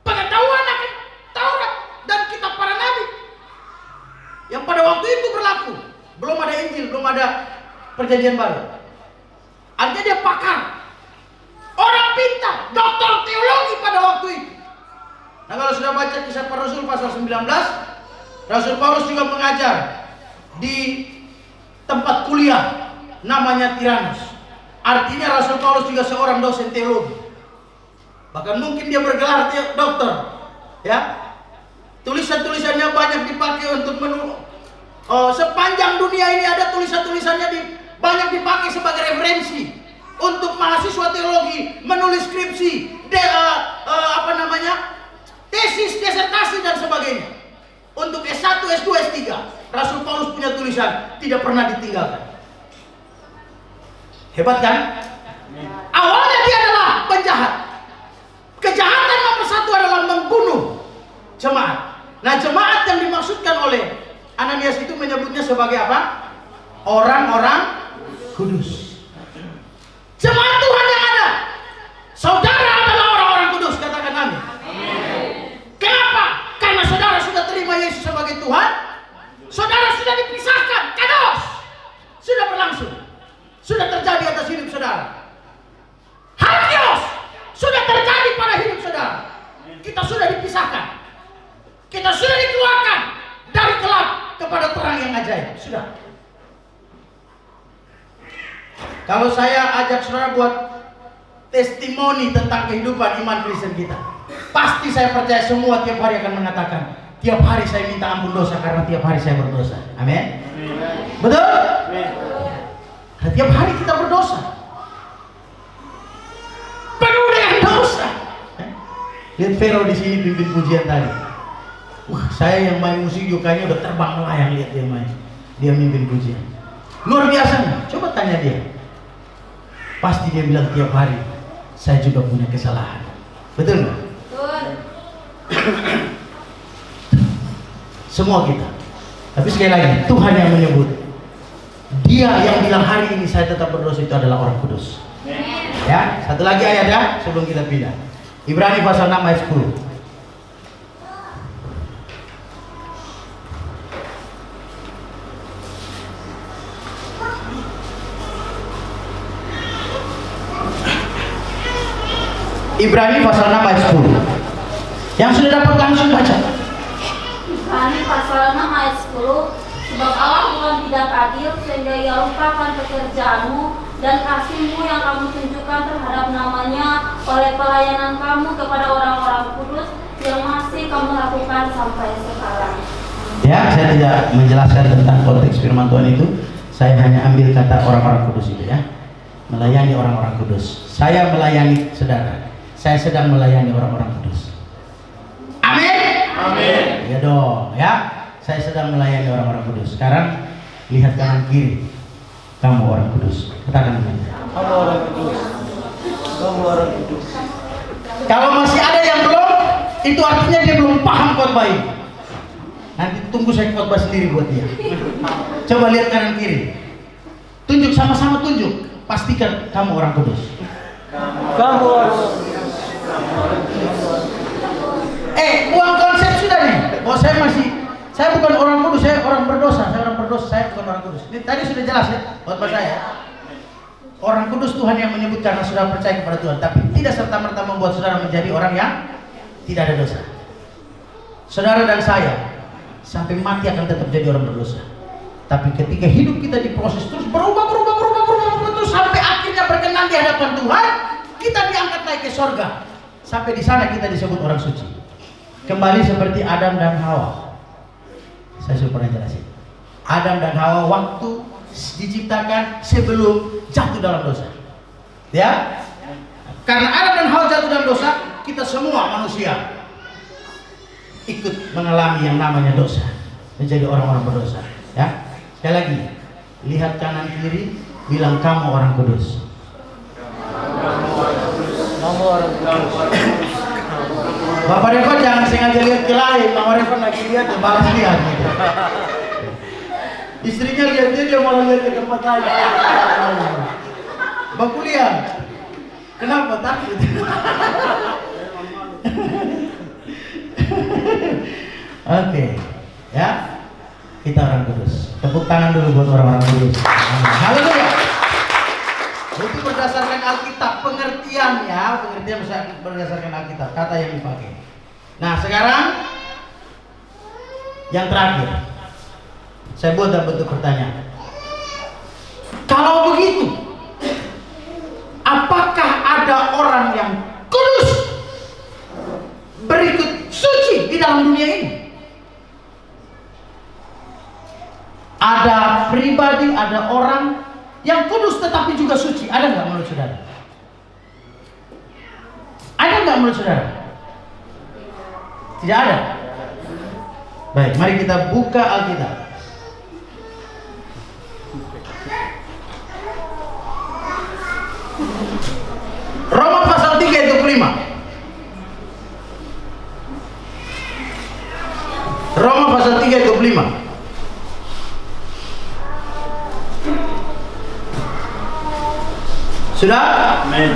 Speaker 1: pengetahuan akan Taurat dan kitab para nabi, yang pada waktu itu berlaku. Belum ada Injil, belum ada Perjanjian Baru. Artinya dia pakar, orang pintar, doktor teologi pada waktu itu. Nah, kalau sudah baca Kisah Para Rasul pasal 19, Rasul Paulus juga mengajar di tempat kuliah namanya Tiranus. Artinya Rasul Paulus juga seorang dosen teologi. Bahkan mungkin dia bergelar dokter. Ya, tulisan-tulisannya banyak dipakai untuk sepanjang dunia ini ada tulisan-tulisannya banyak dipakai sebagai referensi untuk mahasiswa teologi menulis skripsi, tesis, disertasi dan sebagainya. untuk S1, S2, S3. Rasul Paulus punya tulisan, tidak pernah ditinggalkan. Hebat kan? Awalnya dia adalah penjahat. Kejahatan nomor satu adalah membunuh jemaat. Nah, jemaat yang dimaksudkan oleh Ananias itu menyebutnya sebagai apa? Orang-orang kudus. Jemaat Tuhan yang ada, saudara adalah orang-orang kudus, katakan amin. Kenapa? Karena saudara sudah terima Yesus sebagai Tuhan. Saudara sudah dipisahkan, kados. Sudah berlangsung. Sudah terjadi atas hidup saudara. Hagios sudah terjadi pada hidup saudara. Kita sudah dipisahkan. Kita sudah dikeluarkan dari gelap kepada terang yang ajaib. Sudah. Kalau saya ajak saudara buat testimoni tentang kehidupan iman Kristen kita, pasti saya percaya semua tiap hari akan mengatakan, tiap hari saya minta ampun dosa karena tiap hari saya berdosa. Amin. Betul? Nah, tiap hari kita berdosa. Penuh dengan dosa. Lihat Vero di sini pimpin pujian tadi. Wah, saya yang main musik juga kayaknya udah terbang melayang lihat dia main. Dia mimpin pujian. Luar biasa nih. Coba tanya dia. Pasti dia bilang tiap hari saya juga punya kesalahan. Betul nggak?
Speaker 3: Betul.
Speaker 1: Semua kita. Tapi sekali lagi Tuhan yang menyebut. Dia yang bilang hari ini saya tetap berdosa itu adalah orang kudus. Ya, satu lagi ayat ya sebelum kita pindah. Ibrani pasal 6 ayat 10. Ibrani pasal 6 ayat 10. Yang sudah dapat langsung baca.
Speaker 4: Ibrani pasal 6 ayat 10. Sebab Allah bukan tidak adil sehingga Ia lupakan pekerjaanmu dan kasihmu yang kamu tunjukkan terhadap namanya oleh pelayanan kamu kepada orang-orang kudus yang masih kamu lakukan sampai sekarang.
Speaker 1: Ya, saya tidak menjelaskan tentang konteks firman Tuhan itu. Saya hanya ambil kata orang-orang kudus itu ya. Melayani orang-orang kudus. Saya melayani saudara. Saya sedang melayani orang-orang kudus. Amin.
Speaker 2: Amin.
Speaker 1: Ya dong, ya. Saya sedang melayani orang-orang kudus. Sekarang lihat kanan kiri. Kamu orang kudus. Katakan amin.
Speaker 2: Kamu orang kudus. Kamu orang kudus.
Speaker 1: Kalau masih ada yang belum, itu artinya dia belum paham khotbah ini. Nanti tunggu saya khotbah sendiri buat dia. Coba lihat kanan kiri. Tunjuk, sama-sama tunjuk. Pastikan kamu orang kudus.
Speaker 2: Kamu orang kudus.
Speaker 1: Buang konsep sudah nih. Oh, saya bukan orang kudus, saya orang berdosa. Saya orang berdosa, saya bukan orang kudus. Ini tadi sudah jelas ya, khotbah saya. Orang kudus Tuhan yang menyebut karena sudah percaya kepada Tuhan, tapi tidak serta-merta membuat saudara menjadi orang yang tidak ada dosa. Saudara dan saya sampai mati akan tetap jadi orang berdosa. Tapi ketika hidup kita diproses terus berubah terus sampai akhirnya berkenan di hadapan Tuhan, kita diangkat naik ke sorga. Sampai di sana kita disebut orang suci. Kembali seperti Adam dan Hawa. Saya sudah pernah jelasin. Adam dan Hawa waktu diciptakan sebelum jatuh dalam dosa. Ya? Karena Adam dan Hawa jatuh dalam dosa, kita semua manusia ikut mengalami yang namanya dosa, menjadi orang-orang berdosa. Ya? Sekali lagi, lihat kanan kiri, bilang kamu orang kudus.
Speaker 2: Kamu orang kudus.
Speaker 1: Bapak Reva jangan sengaja lihat ke lain, Mama Reva lagi lihat, balas lihat gitu. Istrinya lihat dia malah lihat ke tempat lain. Bang kuliah, kenapa takut? Oke, ya kita orang kudus. Tepuk tangan dulu buat orang-orang kudus. Haleluya. Itu berdasarkan Alkitab, pengertiannya berdasarkan Alkitab, kata yang dipakai. Nah sekarang yang terakhir, saya buat dalam bentuk pertanyaan. Kalau begitu, apakah ada orang yang kudus berikut suci di dalam dunia ini? Ada pribadi, ada orang yang kudus tetapi juga suci. Ada nggak menurut saudara? Ada nggak menurut saudara? Tidak ada. Baik, mari kita buka Alkitab. Roma pasal 3 ayat 25. Roma pasal 3 ayat 25. Sudah?
Speaker 2: Amin.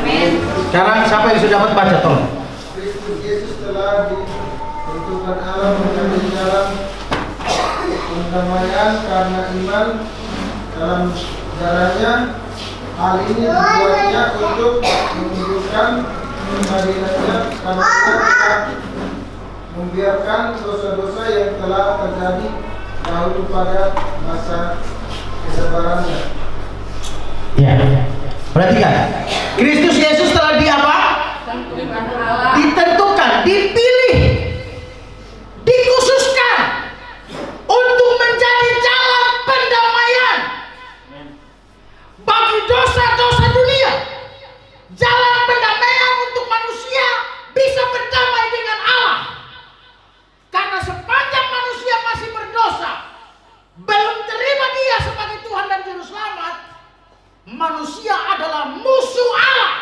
Speaker 1: Sekarang siapa yang sudah dapat baca tolong?
Speaker 5: Kristus Yesus telah ditentukan Allah menjadi jalan pendamaian karena iman dalam darahnya. Hal ini dibuatnya untuk menunjukkan kehadirannya karena kita membiarkan dosa-dosa yang telah terjadi dahulu pada masa kesabarannya.
Speaker 1: Ya. Perhatikan. Kristus Yesus telah di apa?
Speaker 3: Tentukan Allah.
Speaker 1: Ditentukan, dipilih, dikhususkan untuk menjadi jalan pendamaian bagi dosa-dosa dunia. Jalan pendamaian untuk manusia bisa berdamai dengan Allah. Karena sepanjang manusia masih berdosa, belum terima Dia sebagai Tuhan dan Juru Selamat, manusia adalah musuh Allah.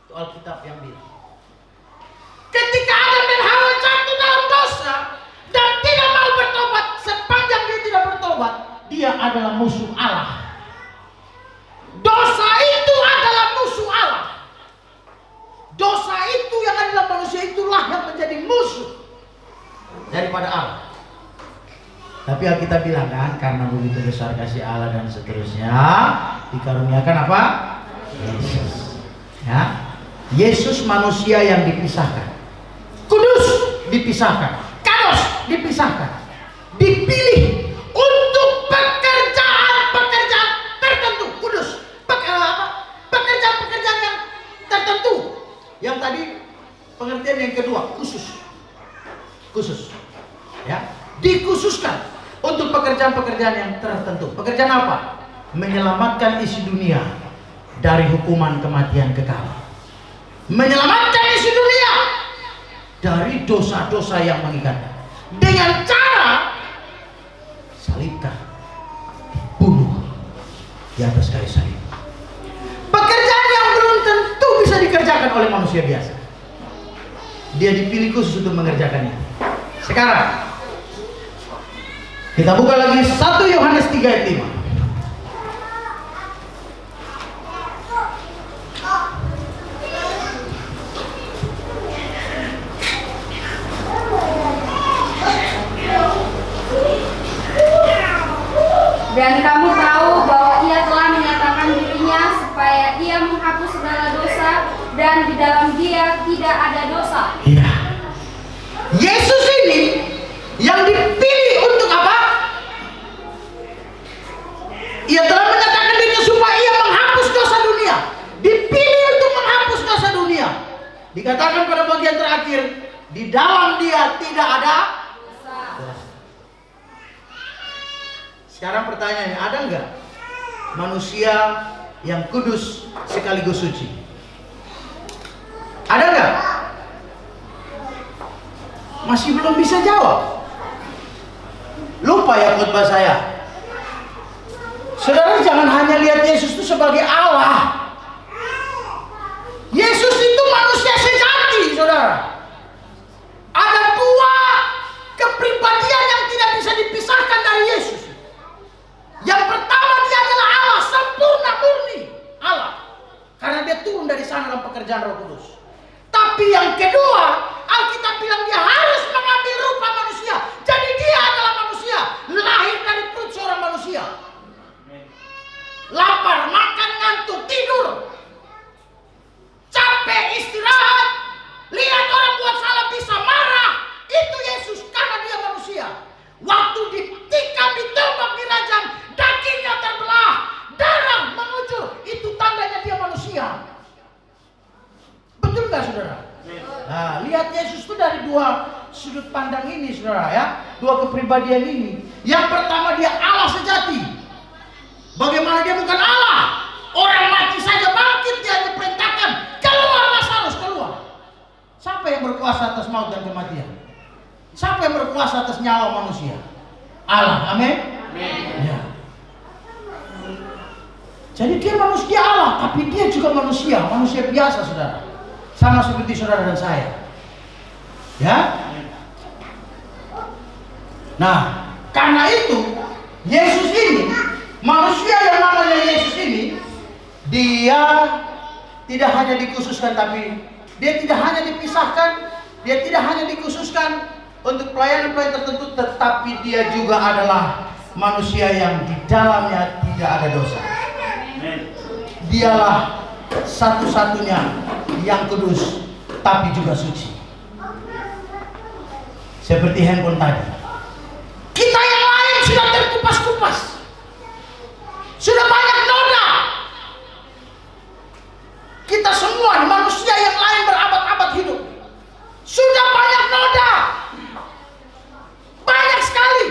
Speaker 1: Itu Alkitab yang bilang. Ketika Adam dan Hawa jatuh dalam dosa dan tidak mau bertobat, sepanjang dia tidak bertobat, dia adalah musuh Allah. Dosa itu adalah musuh Allah. Dosa itu yang ada dalam manusia itulah yang menjadi musuh daripada Allah. Tapi Alkitab bilang kan, karena begitu besar kasih Allah dan seterusnya, dikaruniakan apa? Yesus. Ya, Yesus manusia yang dipisahkan, kudus dipisahkan, kados dipisahkan, dipilih untuk pekerjaan-pekerjaan tertentu, kudus, pekerjaan-pekerjaan yang tertentu. Yang tadi pengertian yang kedua, khusus, ya, dikhususkan untuk pekerjaan-pekerjaan yang tertentu. Pekerjaan apa? Menyelamatkan isi dunia dari hukuman kematian kekal. Menyelamatkan isi dunia dari dosa-dosa yang mengikat. Dengan cara salibkan, bunuh di atas kayu salib. Pekerjaan yang belum tentu bisa dikerjakan oleh manusia biasa. Dia dipilih khusus untuk mengerjakannya. Sekarang kita buka lagi 1 Yohanes 3 ayat 5.
Speaker 3: Dan kamu tahu bahwa Ia telah menyatakan dirinya supaya Ia menghapus segala dosa, dan di dalam Dia tidak ada dosa.
Speaker 1: Iya. Yesus ini yang dipilih untuk apa? Ia telah menyatakan dirinya supaya Ia menghapus dosa dunia. Dipilih untuk menghapus dosa dunia. Dikatakan pada bagian terakhir, di dalam Dia tidak ada dosa. Sekarang pertanyaannya, ada nggak manusia yang kudus sekaligus suci? Ada nggak? Masih belum bisa jawab. Lupa ya khotbah saya. Saudara jangan hanya lihat Yesus itu sebagai Allah. Yesus itu manusia sejati, saudara. Ada dua kepribadian yang tidak bisa dipisahkan dari Yesus. Yang pertama, dia adalah Allah, sempurna murni Allah, karena dia turun dari sana dalam pekerjaan Roh Kudus. Tapi yang kedua, Alkitab bilang dia harus mengambil rupa manusia. Jadi dia adalah manusia, lahir dari perut seorang manusia. Lapar, makan, ngantuk, tidur, capek, istirahat, lihat orang buat salah bisa marah. Itu Yesus karena dia manusia. Waktu ditikam, ditembak, dirajam, dagingnya terbelah, darah mengucur, itu tandanya dia manusia. Betul nggak, saudara? Nah, lihat Yesus itu dari dua sudut pandang ini, saudara, ya, dua kepribadian ini. Yang pertama, dia Allah sejati. Bagaimana dia bukan Allah? Orang mati saja bangkit, dia diperintahkan, keluar Lazarus, keluar. Siapa yang berkuasa atas maut dan kematian? Siapa yang berkuasa Allah. Amin. Ya. Jadi dia manusia Allah, tapi dia juga manusia biasa, saudara. Sama seperti saudara dan saya. Ya. Nah, karena itu Yesus ini, manusia yang namanya Yesus ini, dia tidak hanya dikhususkan, tapi dia tidak hanya dipisahkan, dia tidak hanya dikhususkan untuk pelayanan-pelayanan tertentu, tetapi dia juga adalah manusia yang di dalamnya tidak ada dosa. Dialah satu-satunya yang kudus tapi juga suci. Seperti handphone tadi, kita yang lain sudah terkupas-kupas, sudah banyak noda. Kita semua manusia yang lain berabad-abad hidup, sudah banyak noda, banyak sekali.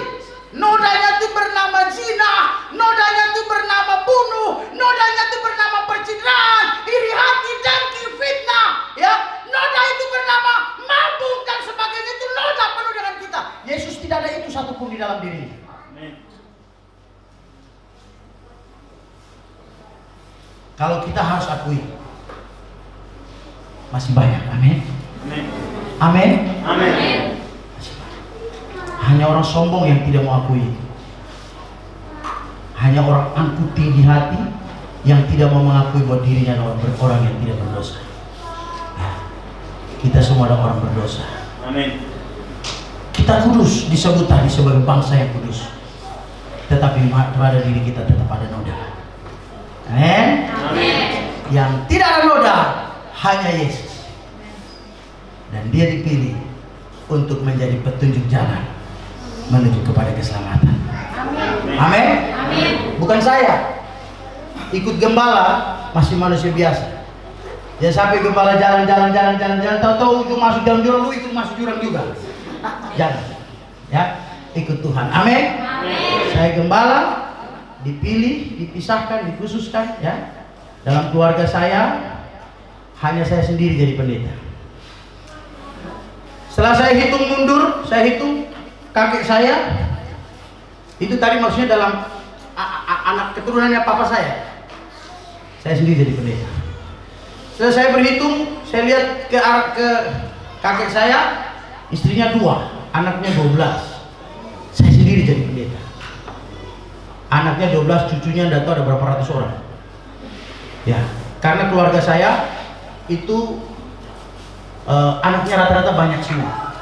Speaker 1: Nodanya itu bernama zina, nodanya itu bernama bunuh, nodanya itu bernama percitraan, iri hati, dengki, fitnah, ya. Noda itu bernama mabuk dan sebagainya, itu noda penuh dengan kita. Yesus tidak ada itu satupun di dalam dirinya. Kalau kita harus akui, masih banyak. Amin. Amin. Amin. Hanya orang sombong yang tidak mau akui. Hanya orang angkuh tinggi hati yang tidak mau mengakui bahwa dirinya adalah orang yang tidak berdosa. Ya. Kita semua adalah orang berdosa. Amin. Kita kudus, disebut tadi sebagai bangsa yang kudus, tetapi pada diri kita tetap ada noda. Amin. Yang tidak ada noda hanya Yesus, dan dia dipilih untuk menjadi petunjuk jalan menuju kepada keselamatan. Amin. Bukan saya. Ikut gembala masih manusia biasa. Ya, sampai gembala jalan, tahu-tahu ujung masuk dalam jurang, lu ikut masuk jurang juga. Jangan. Ya, ikut Tuhan. Amin. Saya gembala, dipilih, dipisahkan, dikhususkan, ya. Dalam keluarga saya hanya saya sendiri jadi pendeta. Setelah saya hitung mundur, saya hitung kakek saya itu tadi maksudnya dalam anak keturunannya papa saya sendiri jadi pendeta. Setelah saya berhitung, saya lihat ke kakek saya, istrinya 2, anaknya 12, saya sendiri jadi pendeta. Anaknya 12, cucunya tidak tahu ada berapa ratus orang. Ya, karena keluarga saya itu anaknya rata-rata banyak semua.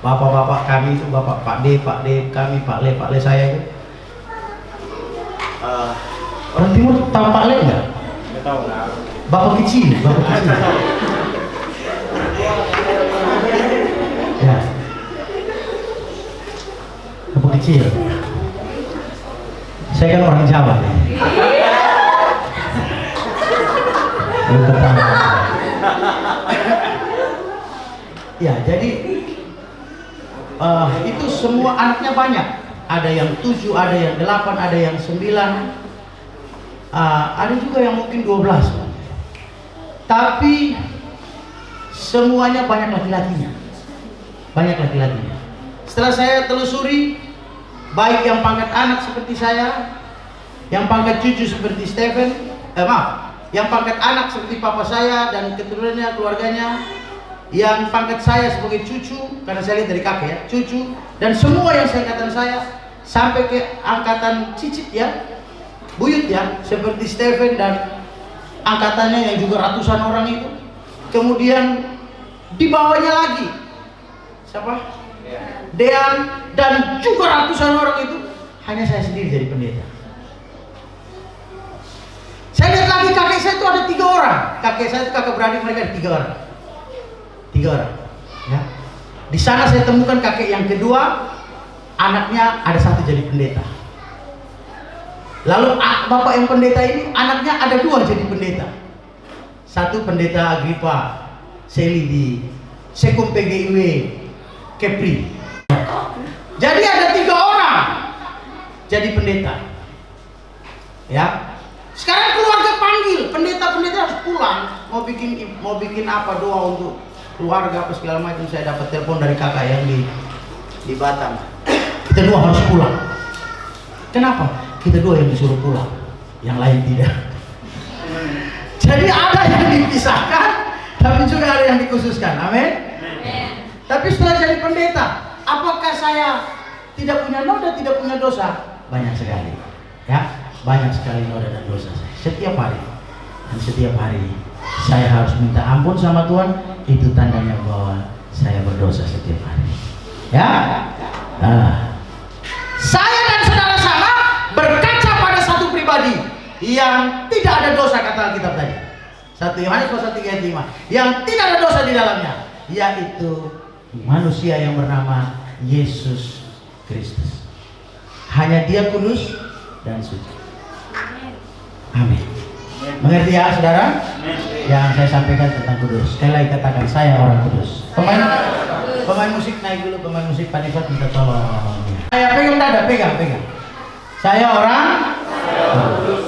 Speaker 1: Bapak-bapak kami itu, bapak Pak D kami, Pak Le saya itu. Orang timur tahu Pak Le nggak? Nggak tahu lah. Bapak kecil. Ya. Bapak kecil. Saya kan orang Jawa. Ya, jadi itu semua anaknya banyak. Ada yang 7, ada yang 8, ada yang 9, ada juga yang mungkin 12. Tapi semuanya banyak laki-lakinya. Setelah saya telusuri, baik yang pangkat anak seperti saya, yang pangkat cucu seperti yang pangkat anak seperti papa saya dan keturunannya, keluarganya, yang pangkat saya sebagai cucu, karena saya lihat dari kakek ya, cucu, dan semua yang seangkatan saya sampai ke angkatan cicit ya, buyut ya, seperti Stephen dan angkatannya yang juga ratusan orang itu. Kemudian di bawahnya lagi siapa? Dean dan juga ratusan orang itu, hanya saya sendiri jadi pendeta. Saya lihat lagi kakek saya itu ada 3 orang. Kakek saya itu kakak beradik mereka ada 3 orang. 3 orang. Ya. Di sana saya temukan kakek yang kedua, anaknya ada 1 jadi pendeta. Lalu bapak yang pendeta ini, anaknya ada 2 jadi pendeta. 1 pendeta Agripa Seli di Sekum PGIW Kepri. Jadi ada 3 orang jadi pendeta. Ya. Sekarang keluarga panggil, pendeta harus pulang, mau bikin apa, doa untuk keluarga apa segala macam. Saya dapat telepon dari kakak yang di di Batam. Kita dua harus pulang. Kenapa? Kita dua yang disuruh pulang, yang lain tidak. Jadi ada yang dipisahkan, tapi juga ada yang dikhususkan. Amin. Tapi setelah jadi pendeta, apakah saya tidak punya noda, tidak punya dosa? Banyak sekali, ya, banyak sekali noda dan dosa saya. Setiap hari, dan setiap hari saya harus minta ampun sama Tuhan. Itu tandanya bahwa saya berdosa setiap hari. Ya, saya dan saudara sama berkaca pada satu pribadi yang tidak ada dosa, kata Alkitab tadi. 1 Yohanes pasal 3 ayat 5, yang tidak ada dosa di dalamnya, yaitu manusia yang bernama Yesus Kristus. Hanya Dia kudus dan suci. Amin. Mengerti ya saudara? Yang saya sampaikan tentang kudus. Sekali lagi katakan, saya orang kudus. Pemain musik naik dulu, pemain musik Pak Nifat minta tolong. Saya pegang dada, pegang. Saya orang kudus.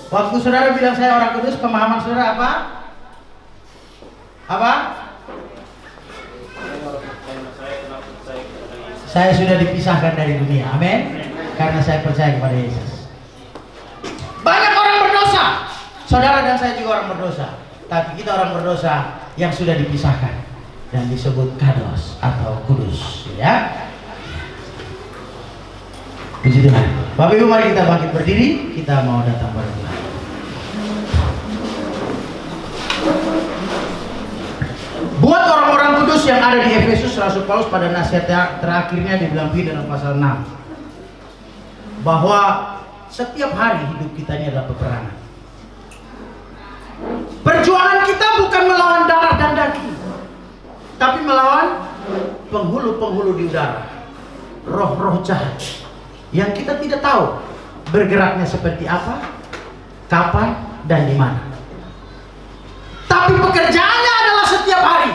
Speaker 1: Waktu saudara bilang saya orang kudus, pemahaman saudara apa? Apa? Saya sudah dipisahkan dari dunia, amin. Karena saya percaya kepada Yesus. Banyak orang berdosa, saudara dan saya juga orang berdosa. Tapi kita orang berdosa yang sudah dipisahkan dan disebut kados atau kudus, ya. Puji Tuhan. Bapak Ibu, mari kita bangkit berdiri, kita mau datang pada Tuhan. Buat orang-orang kudus yang ada di Efesus, Rasul Paulus pada nasihat terakhirnya dibilang dalam pasal 6 bahwa setiap hari hidup kita ini adalah peperangan. Perjuangan kita bukan melawan darah dan daging, tapi melawan penghulu-penghulu di udara, roh-roh jahat yang kita tidak tahu bergeraknya seperti apa, kapan, dan di mana. Tapi pekerjaannya adalah setiap hari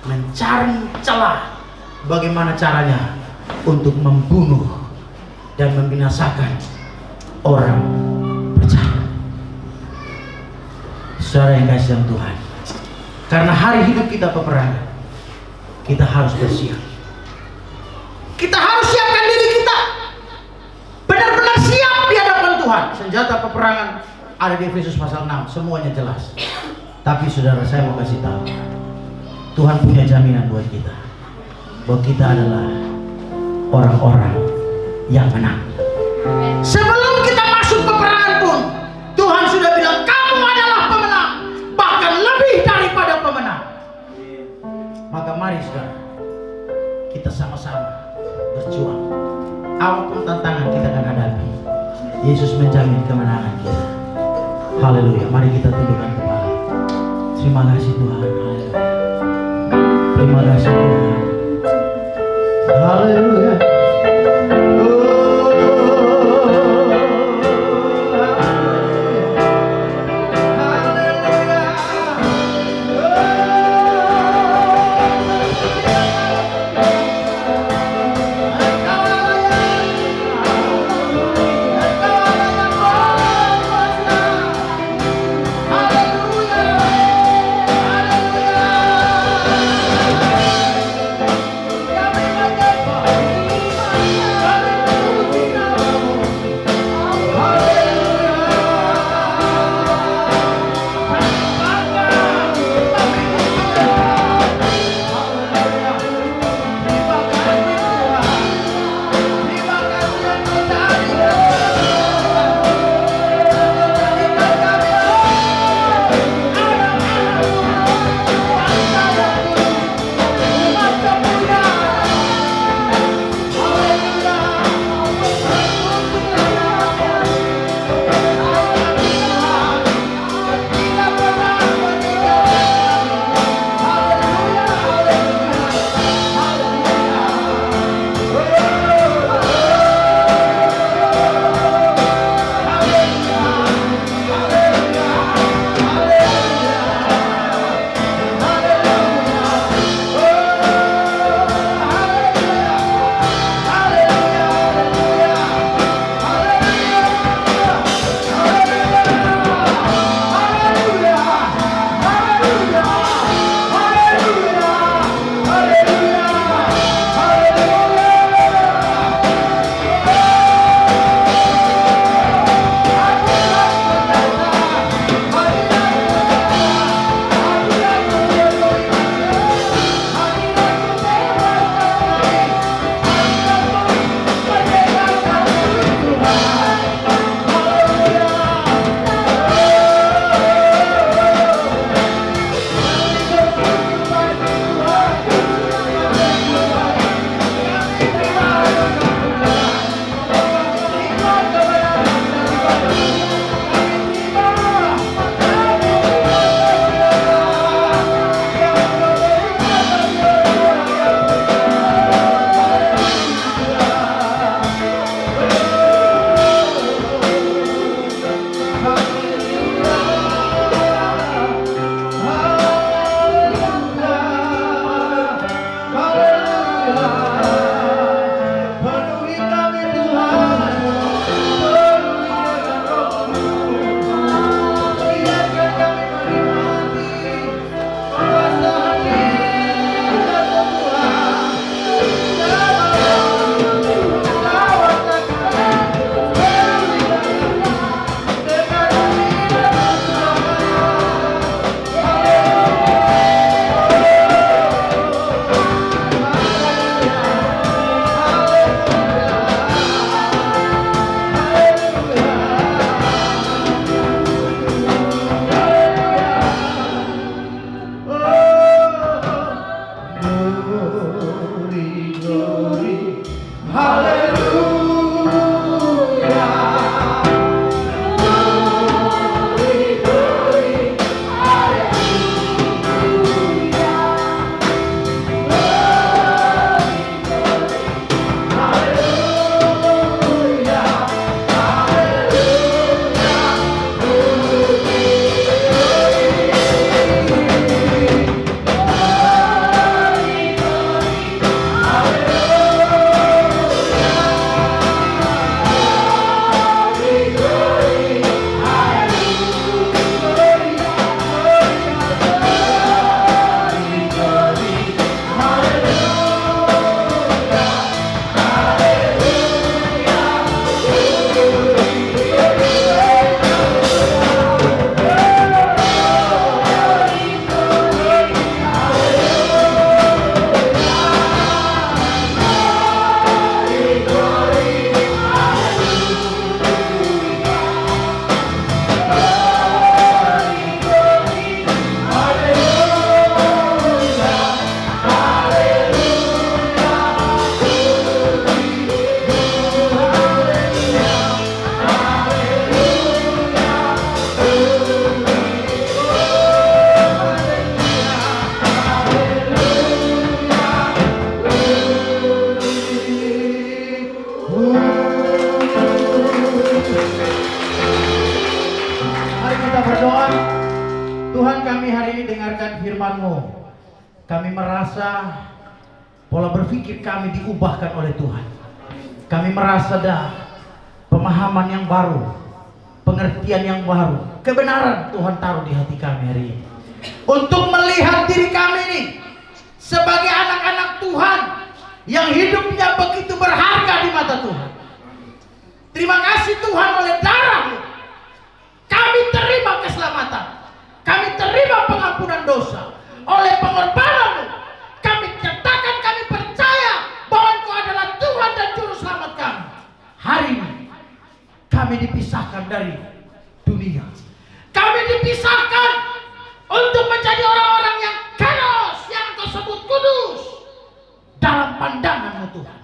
Speaker 1: mencari celah bagaimana caranya untuk membunuh dan membinasakan orang percaya. Saudara yang kasih dalam Tuhan, karena hari hidup kita peperangan, kita harus bersiap. Kita harus siapkan diri kita benar-benar siap di hadapan Tuhan. Senjata peperangan ada di Efesus pasal 6, semuanya jelas. Tapi saudara, saya mau kasih tahu, Tuhan punya jaminan buat kita bahwa kita adalah orang-orang yang menang. Sebelum kita masuk peperangan pun, Tuhan sudah bilang kamu adalah pemenang, bahkan lebih daripada pemenang. Maka mari saudara, kita sama-sama berjuang. Apapun tantangan kita akan hadapi, Yesus menjamin kemenangan kita. Haleluya. Mari kita tundukkan kepala. Terima kasih Tuhan. Haleluya. Terima kasih Tuhan. Haleluya.
Speaker 2: Haleluya.
Speaker 1: Kami merasa pola berpikir kami diubahkan oleh Tuhan. Kami merasa dah pemahaman yang baru, pengertian yang baru, kebenaran Tuhan taruh di hati kami hari ini. Untuk melihat diri kami ini sebagai anak-anak Tuhan yang hidupnya begitu berharga di mata Tuhan. Terima kasih Tuhan, oleh darah-Mu kami terima keselamatan, kami terima pengampunan dosa. Oleh pengorbanan-Mu kami nyatakan, kami percaya bahwa Engkau adalah Tuhan dan Juru Selamat kami. Hari ini kami dipisahkan dari dunia. Kami dipisahkan untuk menjadi orang-orang yang kados, yang Engkau sebut kudus dalam pandangan-Mu Tuhan.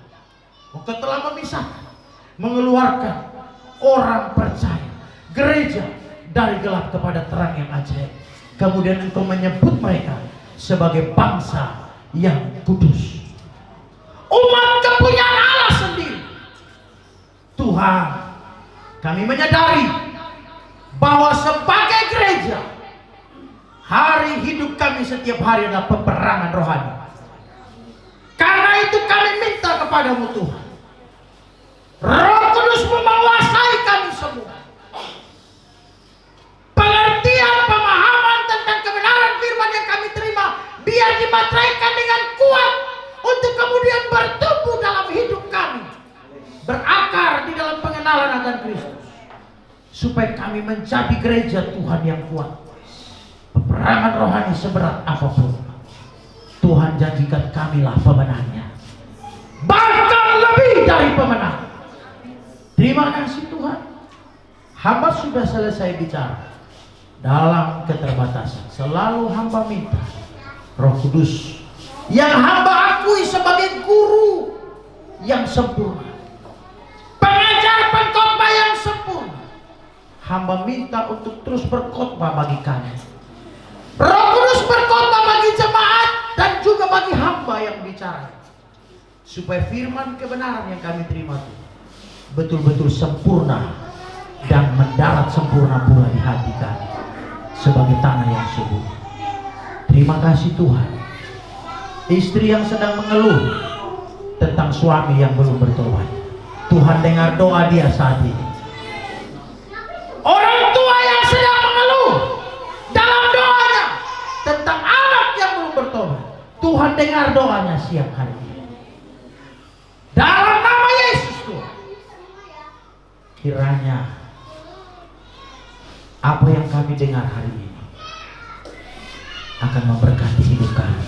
Speaker 1: Engkau telah memisahkan, mengeluarkan orang percaya, gereja dari gelap kepada terang yang ajaib. Kemudian Engkau menyebut mereka sebagai bangsa yang kudus, umat kepunyaan Allah sendiri. Tuhan, kami menyadari bahwa sebagai gereja, hari hidup kami setiap hari adalah peperangan rohani. Karena itu kami minta kepadamu Tuhan, Roh Kudus-Mu menguasai kami semua. Pengertian, pemahaman tentang kebenaran firman yang kami terima biar dimateraikan dengan kuat untuk kemudian bertumbuh dalam hidup kami, berakar di dalam pengenalan akan Kristus, supaya kami menjadi gereja Tuhan yang kuat. Peperangan rohani seberat apapun, Tuhan janjikan kamilah pemenangnya, bahkan lebih dari pemenang. Terima kasih Tuhan. Hamba sudah selesai bicara. Dalam keterbatasan selalu hamba minta Roh Kudus yang hamba akui sebagai guru yang sempurna, pengajar pengkhotbah yang sempurna, hamba minta untuk terus berkhotbah bagi kami. Roh Kudus berkhotbah bagi jemaat dan juga bagi hamba yang bicara, supaya firman kebenaran yang kami terima itu betul-betul sempurna dan mendarat sempurna pula di hati kami sebagai tanah yang subur. Terima kasih Tuhan. Istri yang sedang mengeluh tentang suami yang belum bertobat, Tuhan dengar doa dia saat ini. Orang tua yang sedang mengeluh dalam doanya tentang anak yang belum bertobat, Tuhan dengar doanya siang hari ini. Dalam nama Yesus Tuhan, kiranya apa yang kami dengar hari ini akan memberkati hidup kami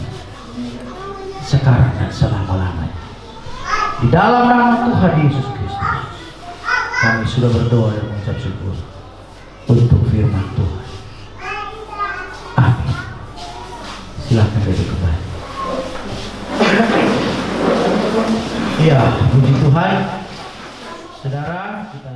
Speaker 1: sekarang dan selama-lamanya. Di dalam nama Tuhan Yesus Kristus, kami sudah berdoa dan mengucap syukur untuk firman Tuhan. Amin. Silakan duduk kembali. Ya, puji Tuhan. Saudara, kita